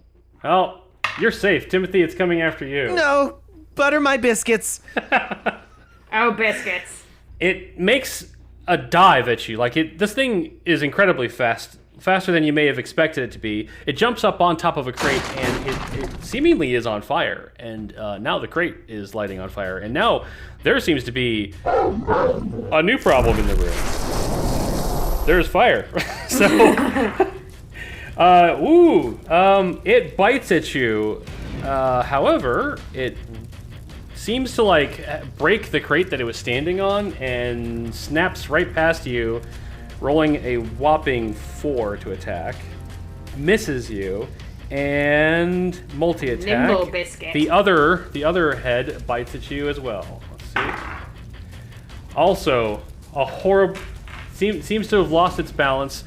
Well, you're safe, Timothy. It's coming after you. No, butter my biscuits. Oh, biscuits. It makes a dive at you. This thing is incredibly fast, faster than you may have expected it to be. It jumps up on top of a crate, and it seemingly is on fire. And now the crate is lighting on fire. And now there seems to be a new problem in the room. There's fire. It bites at you. However, it seems to break the crate that it was standing on and snaps right past you, rolling a whopping 4 to attack. Misses you and multi-attack. Nimble biscuit. The other head bites at you as well. Let's see. Also, a horrible seems to have lost its balance.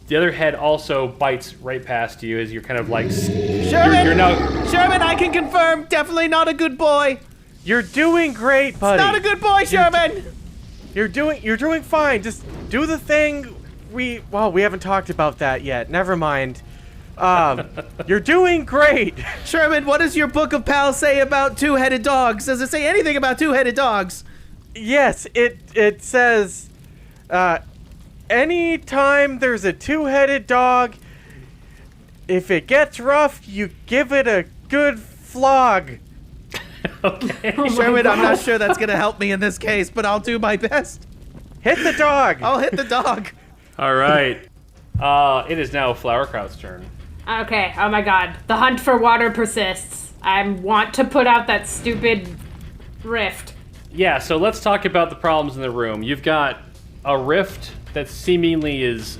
The other head also bites right past you as you're kind of like... Sherman! You're now... Sherman, I can confirm, definitely not a good boy. You're doing great, buddy. Not a good boy, Sherman. You're doing fine. Just do the thing. We haven't talked about that yet. Never mind. You're doing great. Sherman, what does your book of pals say about two-headed dogs? Does it say anything about two-headed dogs? Yes, it says, anytime there's a two-headed dog, if it gets rough, you give it a good flog. Okay. Sherman, I'm not sure that's going to help me in this case, but I'll do my best. Hit the dog. I'll hit the dog. All right. It is now Flowerkraut's turn. Okay, oh my god. The hunt for water persists. I want to put out that stupid rift. Yeah, so let's talk about the problems in the room. You've got a rift that seemingly is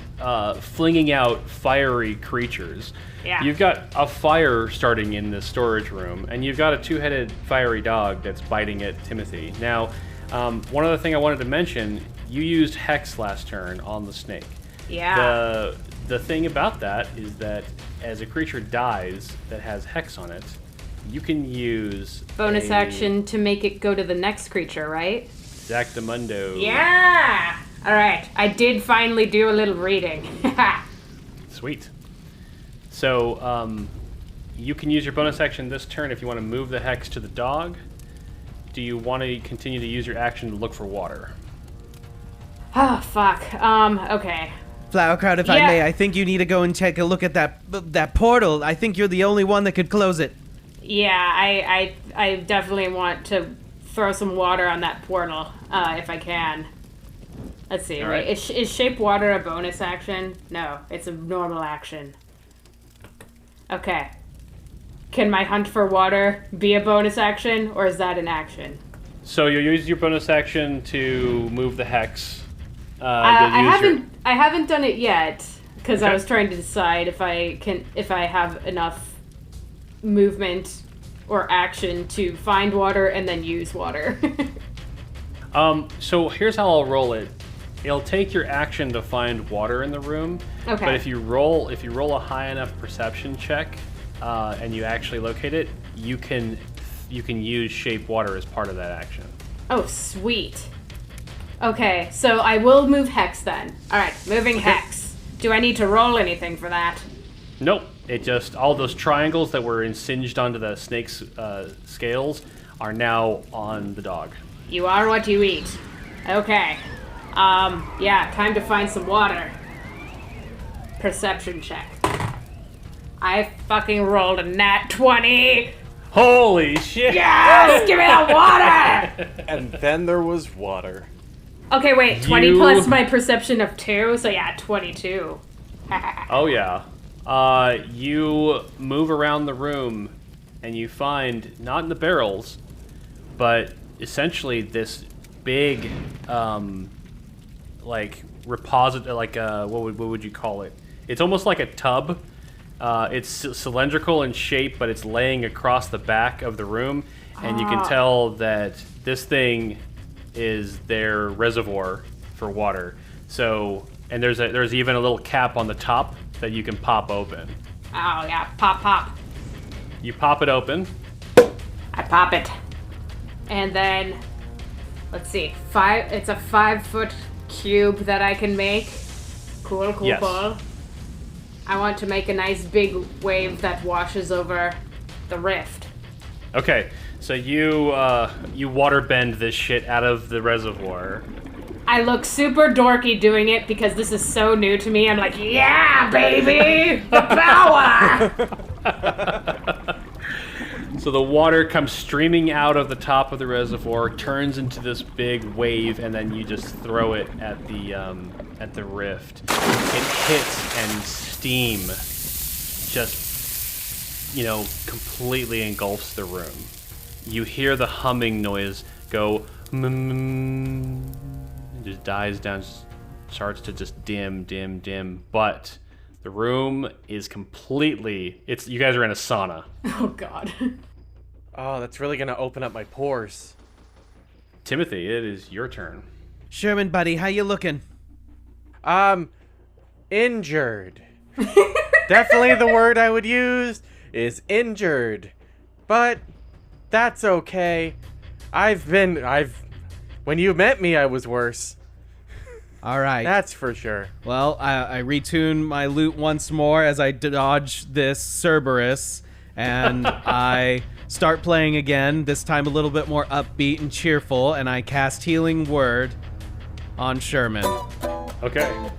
flinging out fiery creatures. Yeah. You've got a fire starting in the storage room, and you've got a two-headed fiery dog that's biting at Timothy. Now, one other thing I wanted to mention, you used Hex last turn on the snake. Yeah. The thing about that is that as a creature dies that has Hex on it, you can use Bonus action to make it go to the next creature, right? Exactamundo. Yeah! Alright, I did finally do a little reading. Sweet. So, you can use your bonus action this turn if you want to move the Hex to the dog. Do you want to continue to use your action to look for water? Oh, fuck. Okay. Flowerkraut, if I may, I think you need to go and take a look at that portal. I think you're the only one that could close it. Yeah, I definitely want to throw some water on that portal, if I can. Let's see, All right? right. Is Shape Water a bonus action? No, it's a normal action. Okay. Can my Hunt for Water be a bonus action, or is that an action? So you'll use your bonus action to move the Hex. I haven't done it yet, because I Okay. was trying to decide if I have enough movement or action to find water and then use water. So here's how I'll roll it. It'll take your action to find water in the room. Okay. But if you roll a high enough perception check, and you actually locate it, you can use Shape Water as part of that action. Oh, sweet. Okay, so I will move Hex then. Alright, moving Hex. Do I need to roll anything for that? Nope. It just, all those triangles that were singed onto the snake's scales are now on the dog. You are what you eat. Okay. Yeah, time to find some water. Perception check. I fucking rolled a nat 20! Holy shit! Yes! Give me the water! And then there was water. Okay, wait, 20 You- plus my perception of 2, so yeah, 22. Oh yeah. You move around the room, and you find, not in the barrels, but essentially this big, repository, what would you call it? It's almost like a tub. It's cylindrical in shape, but it's laying across the back of the room, and you can tell that this thing is their reservoir for water. So, and there's even a little cap on the top that you can pop open. Oh yeah, pop pop. You pop it open. I pop it. And then, let's see, it's a 5-foot cube that I can make. Cool. Yes. I want to make a nice big wave that washes over the rift. Okay, so you water bend this shit out of the reservoir. I look super dorky doing it because this is so new to me. I'm like, yeah, baby! The power! So the water comes streaming out of the top of the reservoir, turns into this big wave, and then you just throw it at the rift. It hits, and steam just, completely engulfs the room. You hear the humming noise go, it just dies down, starts to just dim, but the room is completely, you guys are in a sauna. Oh, God. Oh, that's really gonna open up my pores. Timothy, it is your turn. Sherman, buddy, how you looking? Injured. Definitely the word I would use is injured. But that's okay. When you met me, I was worse. All right. That's for sure. Well, I retune my loot once more as I dodge this Cerberus, and I start playing again, this time a little bit more upbeat and cheerful, and I cast Healing Word on Sherman. Okay.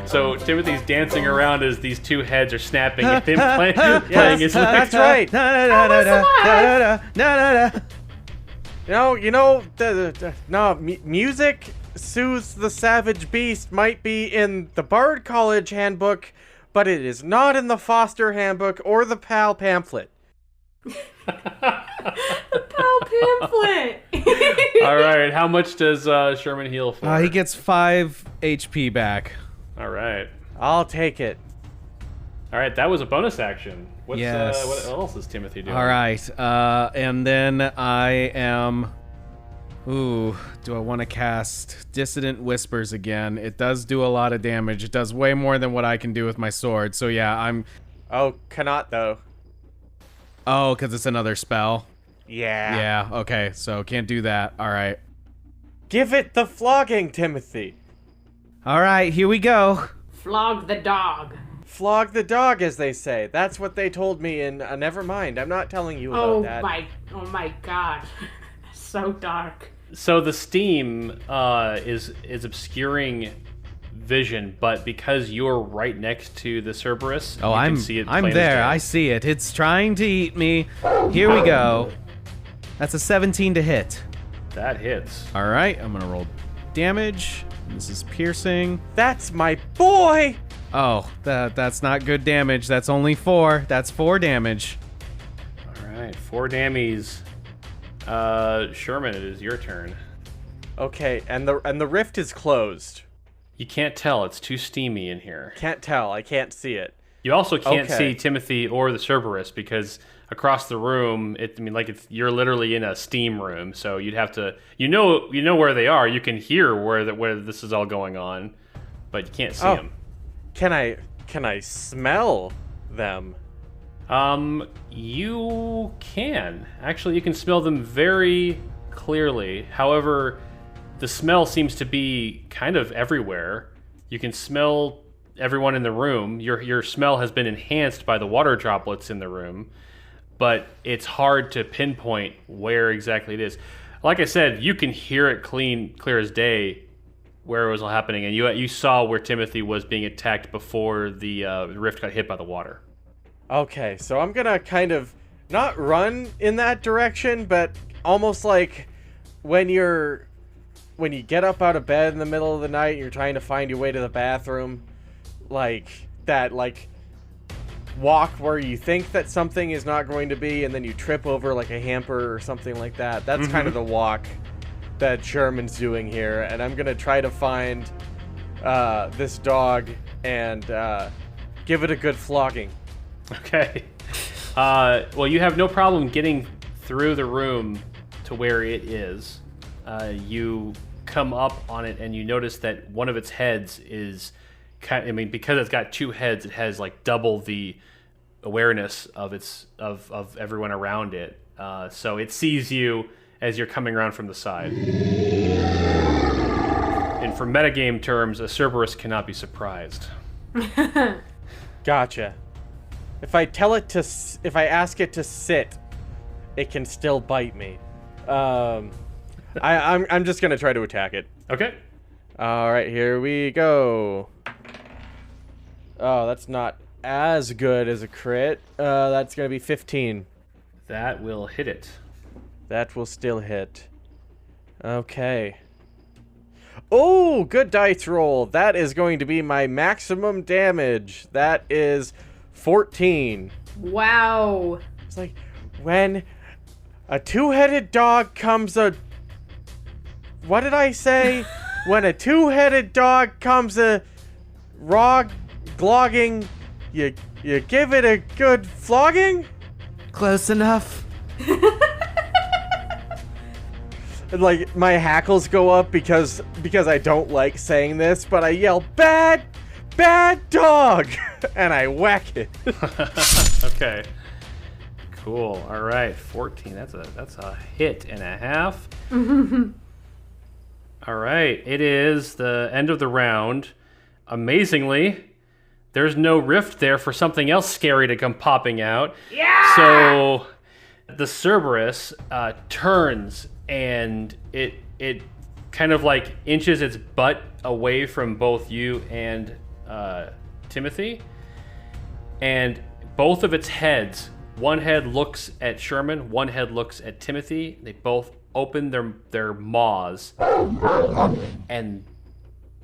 So Timothy's dancing around as these two heads are snapping at him playing his That's right. Music soothes the savage beast might be in the Bard College handbook, but it is not in the Foster handbook or the PAL pamphlet. The PAL pamphlet! All right, how much does Sherman heal for? He gets 5 HP back. All right. I'll take it. All right, that was a bonus action. Yes. What else is Timothy doing? All right, and then I am... Ooh, do I want to cast Dissident Whispers again? It does do a lot of damage. It does way more than what I can do with my sword. So yeah, I'm... Oh, cannot though. Oh, because it's another spell? Yeah. Yeah, okay, so can't do that. All right. Give it the flogging, Timothy. All right, here we go. Flog the dog. Flog the dog, as they say. That's what they told me in never mind. I'm not telling you about that. Oh my God. So dark. So the steam is obscuring vision, but because you're right next to the Cerberus, Oh, you can see it. I'm plain as there. day. I see it. It's trying to eat me. Here we go. That's a 17 to hit. That hits. All right, I'm gonna roll damage. This is piercing. That's my boy! Oh, that's not good damage. That's only 4. That's 4 damage. All right, 4 dammies. Sherman, it is your turn. Okay, and the rift is closed. You can't tell. It's too steamy in here. Can't tell. I can't see it. You also can't Okay. see Timothy or the Cerberus because across the room, you're literally in a steam room. So you'd have to, you know where they are. You can hear where this is all going on, but you can't see them. Can I smell them? You can. Actually, you can smell them very clearly. However, the smell seems to be kind of everywhere. You can smell everyone in the room. Your smell has been enhanced by the water droplets in the room, but it's hard to pinpoint where exactly it is. Like I said, you can hear it clear as day where it was all happening, and you saw where Timothy was being attacked before the rift got hit by the water. Okay, so I'm gonna kind of not run in that direction, but almost like when you get up out of bed in the middle of the night and you're trying to find your way to the bathroom, like that, like walk where you think that something is not going to be, and then you trip over like a hamper or something like that. That's kind of the walk that Sherman's doing here, and I'm gonna try to find this dog and give it a good flogging. Okay. Well, you have no problem getting through the room to where it is. You come up on it and you notice that one of its heads is because it's got 2 heads, it has like double the awareness of everyone around it. So it sees you as you're coming around from the side. And for metagame terms, a Cerberus cannot be surprised. Gotcha. If I ask it to sit, it can still bite me. I'm just gonna try to attack it. Okay. All right, here we go. Oh, that's not as good as a crit. That's gonna be 15. That will hit it. That will still hit. Okay. Oh, good dice roll. That is going to be my maximum damage. That is 14. Wow. It's like when a two-headed dog comes a... What did I say? When a two-headed dog comes a glogging, you give it a good flogging? Close enough. And, like, my hackles go up because I don't like saying this, but I yell, bad dog! And I whack it. Okay. Cool. All right. 14. That's a hit and a half. All right. It is the end of the round. Amazingly, there's no rift there for something else scary to come popping out. Yeah! So the Cerberus turns and it kind of like inches its butt away from both you and Timothy. And both of its heads, one head looks at Sherman, one head looks at Timothy. They both open their maws, and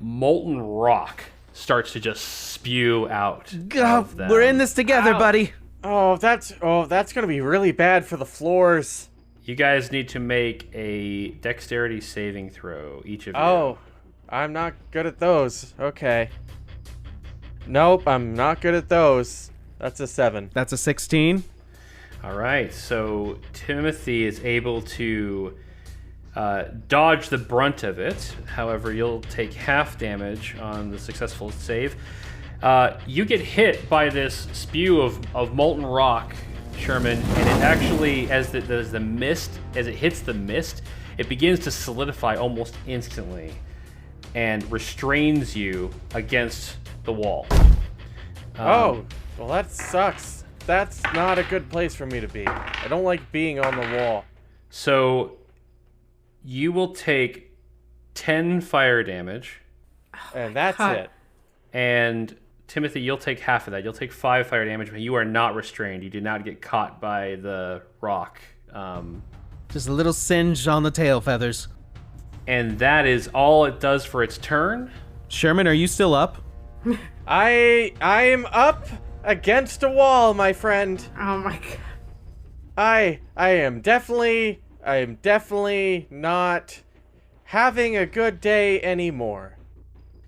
molten rock starts to just spew out of them. We're in this together, buddy. Oh, that's gonna be really bad for the floors. You guys need to make a dexterity saving throw, each of you. Oh, I'm not good at those. Okay. Nope, I'm not good at those. That's a 7. That's a 16. All right, so Timothy is able to dodge the brunt of it. However, you'll take half damage on the successful save. You get hit by this spew of molten rock, Sherman, and it actually, as it hits the mist, it begins to solidify almost instantly and restrains you against the wall. Oh, well that sucks. That's not a good place for me to be. I don't like being on the wall. So you will take 10 fire damage. And that's it. And Timothy, you'll take half of that. You'll take 5 fire damage, but you are not restrained. You did not get caught by the rock. Just a little singe on the tail feathers. And that is all it does for its turn. Sherman, are you still up? I am up against a wall, my friend. Oh my god. I am definitely not having a good day anymore.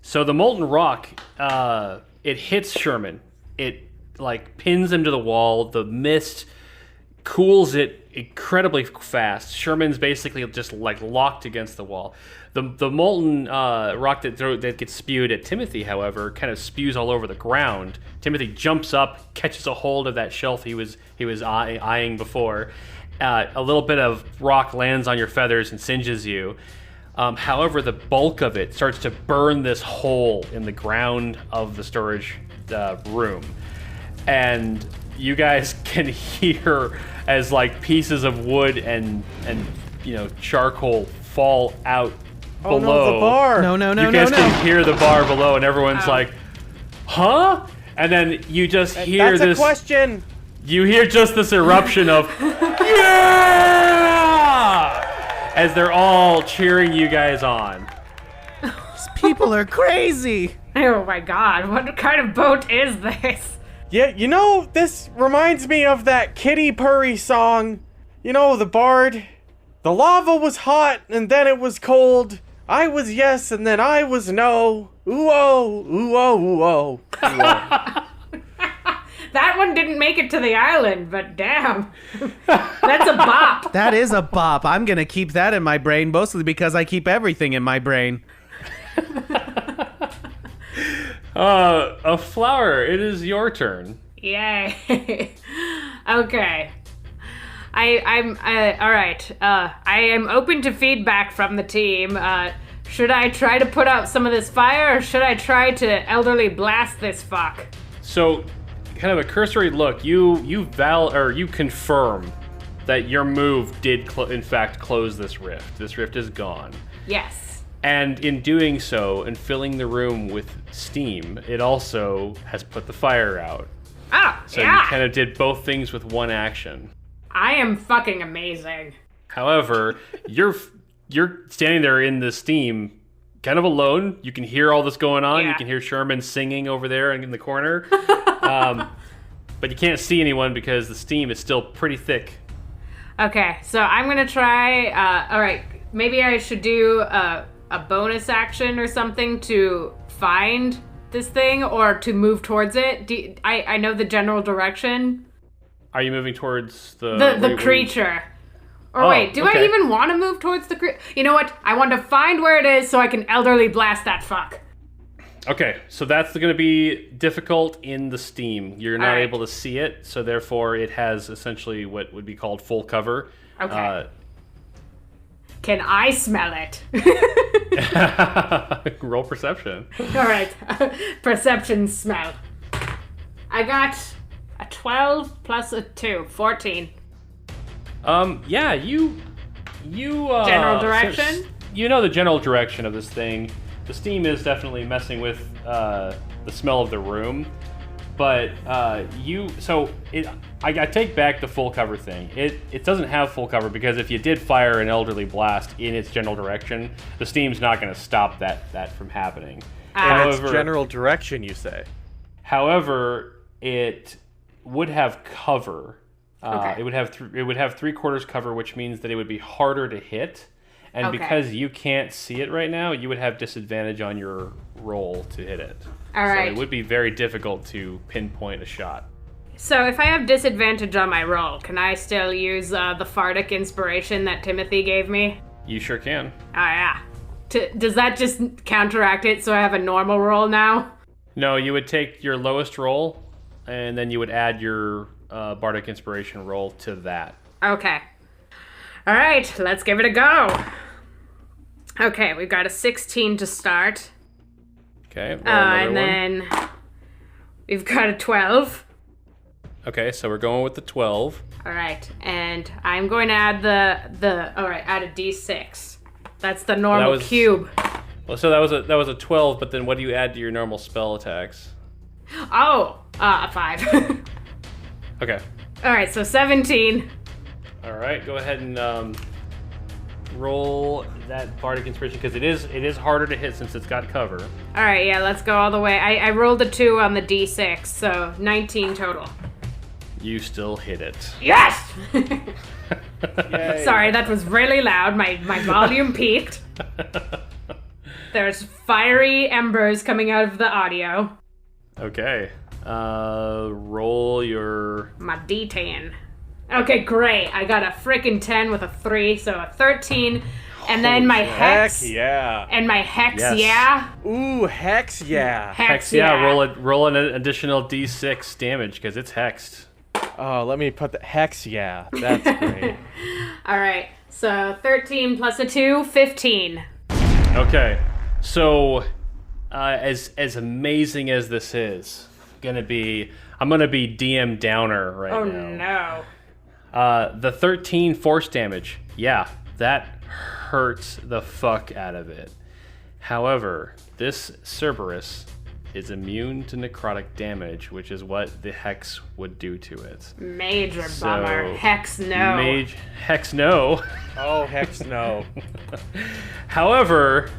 So the molten rock, it hits Sherman. It like pins him to the wall. The mist cools it incredibly fast. Sherman's basically just like locked against the wall. The molten rock that gets spewed at Timothy, however, kind of spews all over the ground. Timothy jumps up, catches a hold of that shelf he was eyeing before. A little bit of rock lands on your feathers and singes you. However, the bulk of it starts to burn this hole in the ground of the storage room. And you guys can hear as like pieces of wood and charcoal fall out below. Oh no, the bar! No. You guys can hear the bar below, and everyone's like, huh? And then you just hear That's this. a question! You hear just this eruption of, yeah! As they're all cheering you guys on. These people are crazy. Oh my god, what kind of boat is this? Yeah, this reminds me of that Kitty Purry song. The bard. The lava was hot, and then it was cold. I was yes, and then I was no. Ooh-oh, ooh-oh, ooh-oh, ooh-oh. That one didn't make it to the island, but damn. That's a bop. That is a bop. I'm going to keep that in my brain, mostly because I keep everything in my brain. A flower, it is your turn. Yay. Okay. I'm all right. I am open to feedback from the team. Should I try to put out some of this fire, or should I try to elderly blast this fuck? So, kind of a cursory look. You confirm that your move did in fact close this rift. This rift is gone. Yes. And in doing so, and filling the room with steam, it also has put the fire out. Oh, So yeah. you kind of did both things with one action. I am fucking amazing. However, you're standing there in the steam, kind of alone. You can hear all this going on. Yeah. You can hear Sherman singing over there in the corner. But you can't see anyone because the steam is still pretty thick. Okay, so I'm gonna try. All right, maybe I should do a bonus action or something to find this thing or to move towards it. I know the general direction. Are you moving towards the creature? Or Oh, wait, do I okay. even want to move towards the creature? You know what? I want to find where it is so I can elderly blast that fuck. Okay, so that's going to be difficult in the steam. You're not All right. able to see it, so therefore it has essentially what would be called full cover. Okay. Can I smell it? Roll perception. All right, perception smell. I got a 12 plus a 2, 14. Yeah, you General direction? You know the general direction of this thing. The steam is definitely messing with the smell of the room, but I take back the full cover thing. It doesn't have full cover because if you did fire an elderly blast in its general direction, the steam's not going to stop that from happening. In its general direction, you say? However, it would have cover. Okay. It would have 3/4 cover, which means that it would be harder to hit. And Okay. because you can't see it right now, you would have disadvantage on your roll to hit it. All right. So it would be very difficult to pinpoint a shot. So if I have disadvantage on my roll, can I still use the Fardic inspiration that Timothy gave me? You sure can. Oh, yeah. Does that just counteract it so I have a normal roll now? No, you would take your lowest roll, and then you would add your Bardic Inspiration roll to that. Okay. All right, let's give it a go. Okay, we've got a 16 to start. Okay. Roll another And one. then we've got a 12. Okay, so we're going with the 12. All right, and I'm going to add add a d6. That's the normal was- cube. Well, so that was a 12, but then what do you add to your normal spell attacks? Oh, a 5. Okay. All right, so 17. All right, go ahead and roll that Bardic Inspiration because it is harder to hit since it's got cover. All right, yeah, let's go all the way. I rolled a 2 on the d6, so 19 total. You still hit it. Yes! Yay. Sorry, that was really loud. My volume peaked. There's fiery embers coming out of the audio. Okay. Roll your. My D10. Okay, great. I got a frickin' 10 with a 3, so a 13. And then my hex. Heck yeah. And my hex, Yes. yeah. Ooh, hex yeah. Hex, Yeah, roll an additional d6 damage because it's hexed. Oh, let me put the hex yeah. That's great. All right, so 13 plus a 2, 15. Okay, so as amazing as this is, I'm gonna be DM Downer right Oh, now. no. The 13 force damage, yeah, that hurts the fuck out of it. However, this Cerberus is immune to necrotic damage, which is what the hex would do to it. Major So, bummer. Hex, no. Hex no. Oh, hex no. However,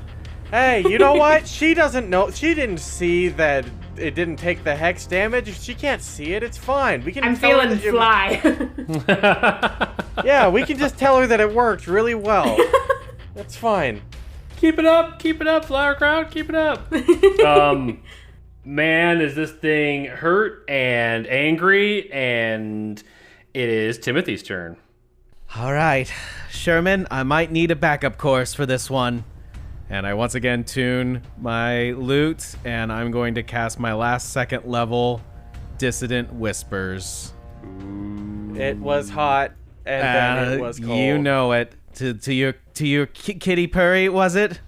Hey, you know what? She doesn't know. She didn't see that it didn't take the hex damage. She can't see it. It's fine. We can. I'm tell her feeling that fly. Yeah, we can just tell her that it worked really well. That's fine. keep it up, Flowerkraut, keep it up. Man, is this thing hurt and angry, and it is Timothy's turn. All right, Sherman, I might need a backup course for this one. And I once again tune my lute, and I'm going to cast my last second level dissonant whispers. It was hot, and then it was cold. You know it. To your kitty purry, was it?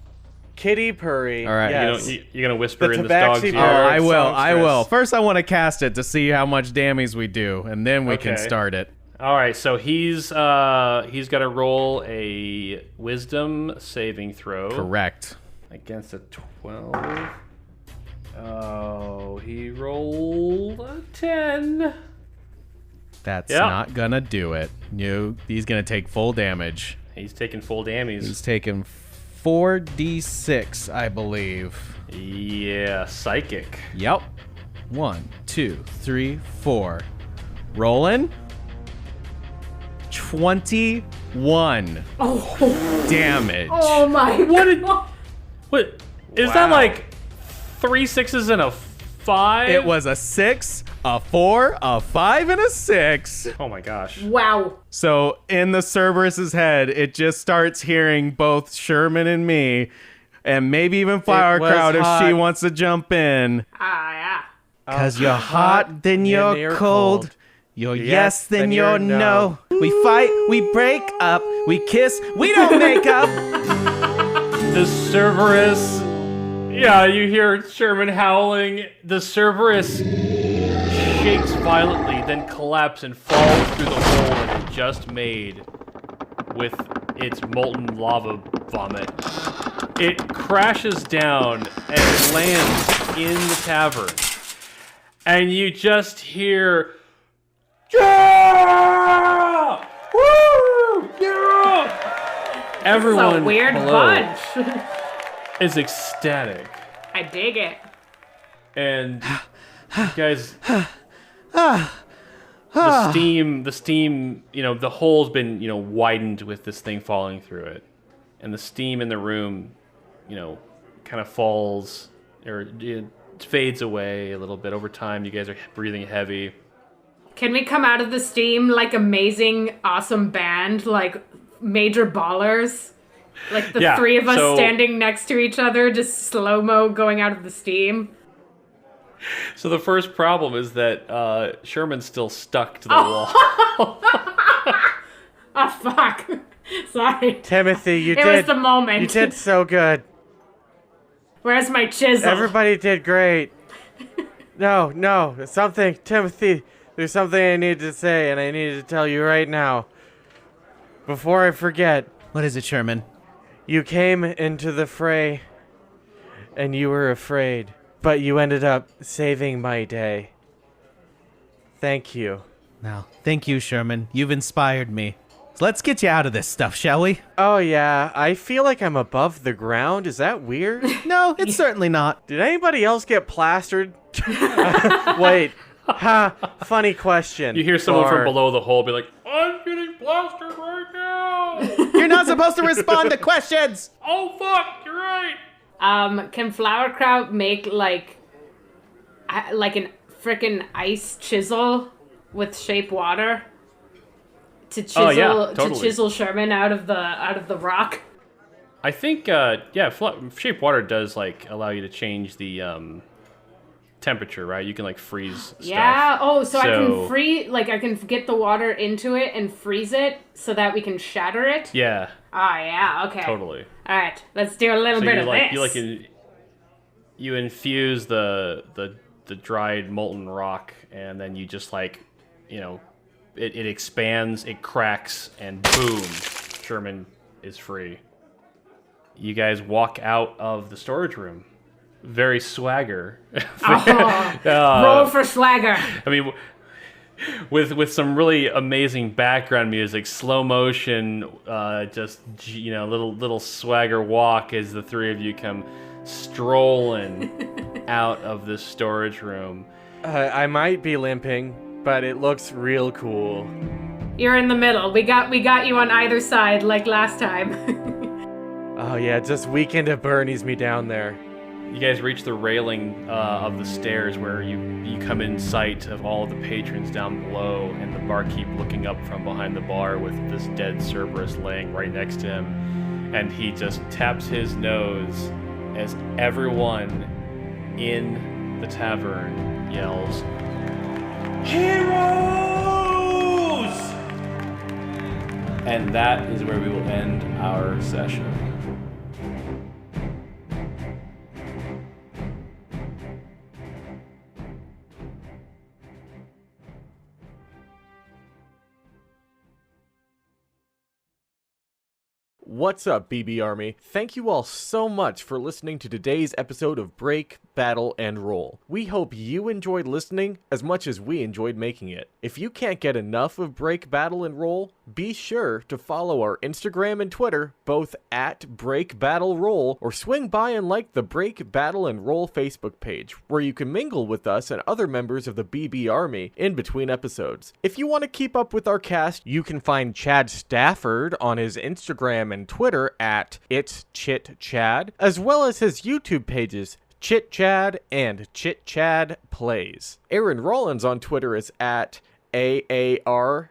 Kitty purry. All right. Yes. You're gonna whisper The in this dog's tabaxi ear. Oh, bird I will. I will. songstress. First, I want to cast it to see how much damage we do, and then we can Okay. start it. All right, so he's got to roll a Wisdom saving throw. Correct. Against a 12. Oh, he rolled a 10. That's Yeah. not gonna do it. He's gonna take full damage. He's taking full damage. He's taking 4d6, I believe. Yeah, psychic. Yep. 1, 2, 3, 4. Rolling. 21 damage. Oh my god. What? Is that like 3 6s and a 5? It was a 6, a 4, a 5, and a 6. Oh my gosh. Wow. So in the Cerberus's head, it just starts hearing both Sherman and me, and maybe even Flowerkraut if hot. she wants to jump in. Ah, yeah. Cause you're hot, then you're you're cold. cold. You're yes, then then you're you're no. no. We fight, we break up, we kiss, we don't make up. The Cerberus. Yeah, you hear Sherman howling. The Cerberus shakes violently, then collapses and falls through the hole it had just made with its molten lava vomit. It crashes down and lands in the tavern. And you just hear, yeah! Woo! Yeah! It's Everyone a weird below bunch. is ecstatic. I dig it. And you guys, the steam, the hole's been, widened with this thing falling through it. And the steam in the room, kind of falls or it fades away a little bit over time. You guys are breathing heavy. Can we come out of the steam like amazing, awesome band, like major ballers? Like the Yeah, three of us so- standing next to each other, just slow-mo going out of the steam. So the first problem is that Sherman's still stuck to the wall. Oh, fuck. Sorry. Timothy, you It did. was the moment. You did so good. Where's my chisel? Everybody did great. No, something, Timothy. There's something I need to say, and I need to tell you right now. Before I forget, What is it, Sherman? you came into the fray, and you were afraid, but you ended up saving my day. Thank you. Now, thank you, Sherman. You've inspired me. So let's get you out of this stuff, shall we? Oh yeah, I feel like I'm above the ground. Is that weird? No, it's certainly not. Did anybody else get plastered? Wait. Funny question. You hear someone Or- from below the hole be like, I'm getting plastered right now! You're not supposed to respond to questions. Oh fuck, you're right! Can Flowerkraut make like an frickin' ice chisel with shape water to chisel to totally. chisel Sherman out of the rock? I think, shape water does allow you to change the temperature, right? You can freeze stuff. Yeah. Oh, so I So- can I can get the water into it and freeze it so that we can shatter it. Yeah, Oh yeah. Okay. totally. All right. Let's do a little So bit you of this. you infuse the dried molten rock, and then you just it expands, it cracks, and boom, Sherman is free. You guys walk out of the storage room. Very swagger. Roll for swagger. I mean, with some really amazing background music, slow motion, little swagger walk as the three of you come strolling out of this storage room. I might be limping, but it looks real cool. You're in the middle. We got you on either side like last time. Oh yeah, just Weekend at Bernie's me down there. You guys reach the railing of the stairs where you come in sight of all of the patrons down below and the barkeep looking up from behind the bar with this dead Cerberus laying right next to him. And he just taps his nose as everyone in the tavern yells, And that is where we will end our session. What's up, BB Army? Thank you all so much for listening to today's episode of Break, Battle, and Roll. We hope you enjoyed listening as much as we enjoyed making it. If you can't get enough of Break, Battle, and Roll, be sure to follow our Instagram and Twitter, both at Break, Battle, Roll, or swing by and like the Break, Battle, and Roll Facebook page, where you can mingle with us and other members of the BB Army in between episodes. If you want to keep up with our cast, you can find Chad Stafford on his Instagram and Twitter at It's Chit Chad, as well as his YouTube pages, Chit Chad and Chit Chad Plays. Aaron Rollins on Twitter is at AARKUMA,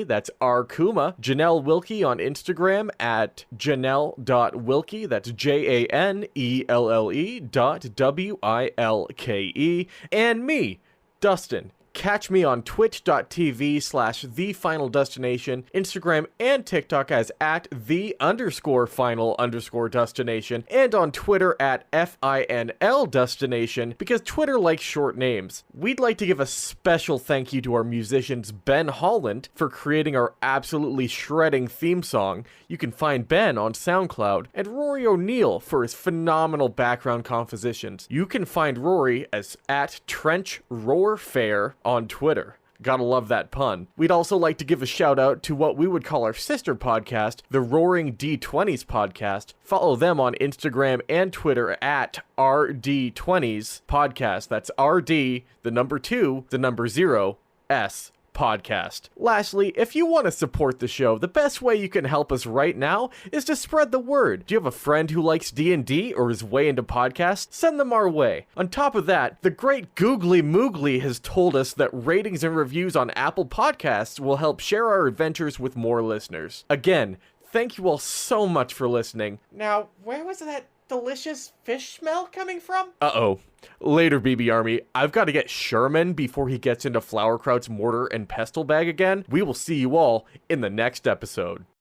that's Arkuma. Janelle Wilkie on Instagram at janelle.wilkie, that's JANELLE.WILKE. And me, Dustin. Catch me on twitch.tv/thefinaldestination, Instagram and TikTok as at @the_final_destination, and on Twitter at FINL Destination, because Twitter likes short names. We'd like to give a special thank you to our musicians Ben Holland for creating our absolutely shredding theme song. You can find Ben on SoundCloud, and Rory O'Neill for his phenomenal background compositions. You can find Rory as at Trench Roar Fair on Twitter. Gotta love that pun. We'd also like to give a shout out to what we would call our sister podcast, the Roaring D20s podcast. Follow them on Instagram and Twitter at RD20s podcast. That's RD, the number 2, the number 0, S podcast. Lastly, if you want to support the show, the best way you can help us right now is to spread the word. Do you have a friend who likes D&D or is way into podcasts? Send them our way. On top of that, the great Googly Moogly has told us that ratings and reviews on Apple Podcasts will help share our adventures with more listeners. Again, thank you all so much for listening. Now, where was that delicious fish smell coming from? Uh-oh. Later, BB Army. I've got to get Sherman before he gets into Flowerkraut's mortar and pestle bag again. We will see you all in the next episode.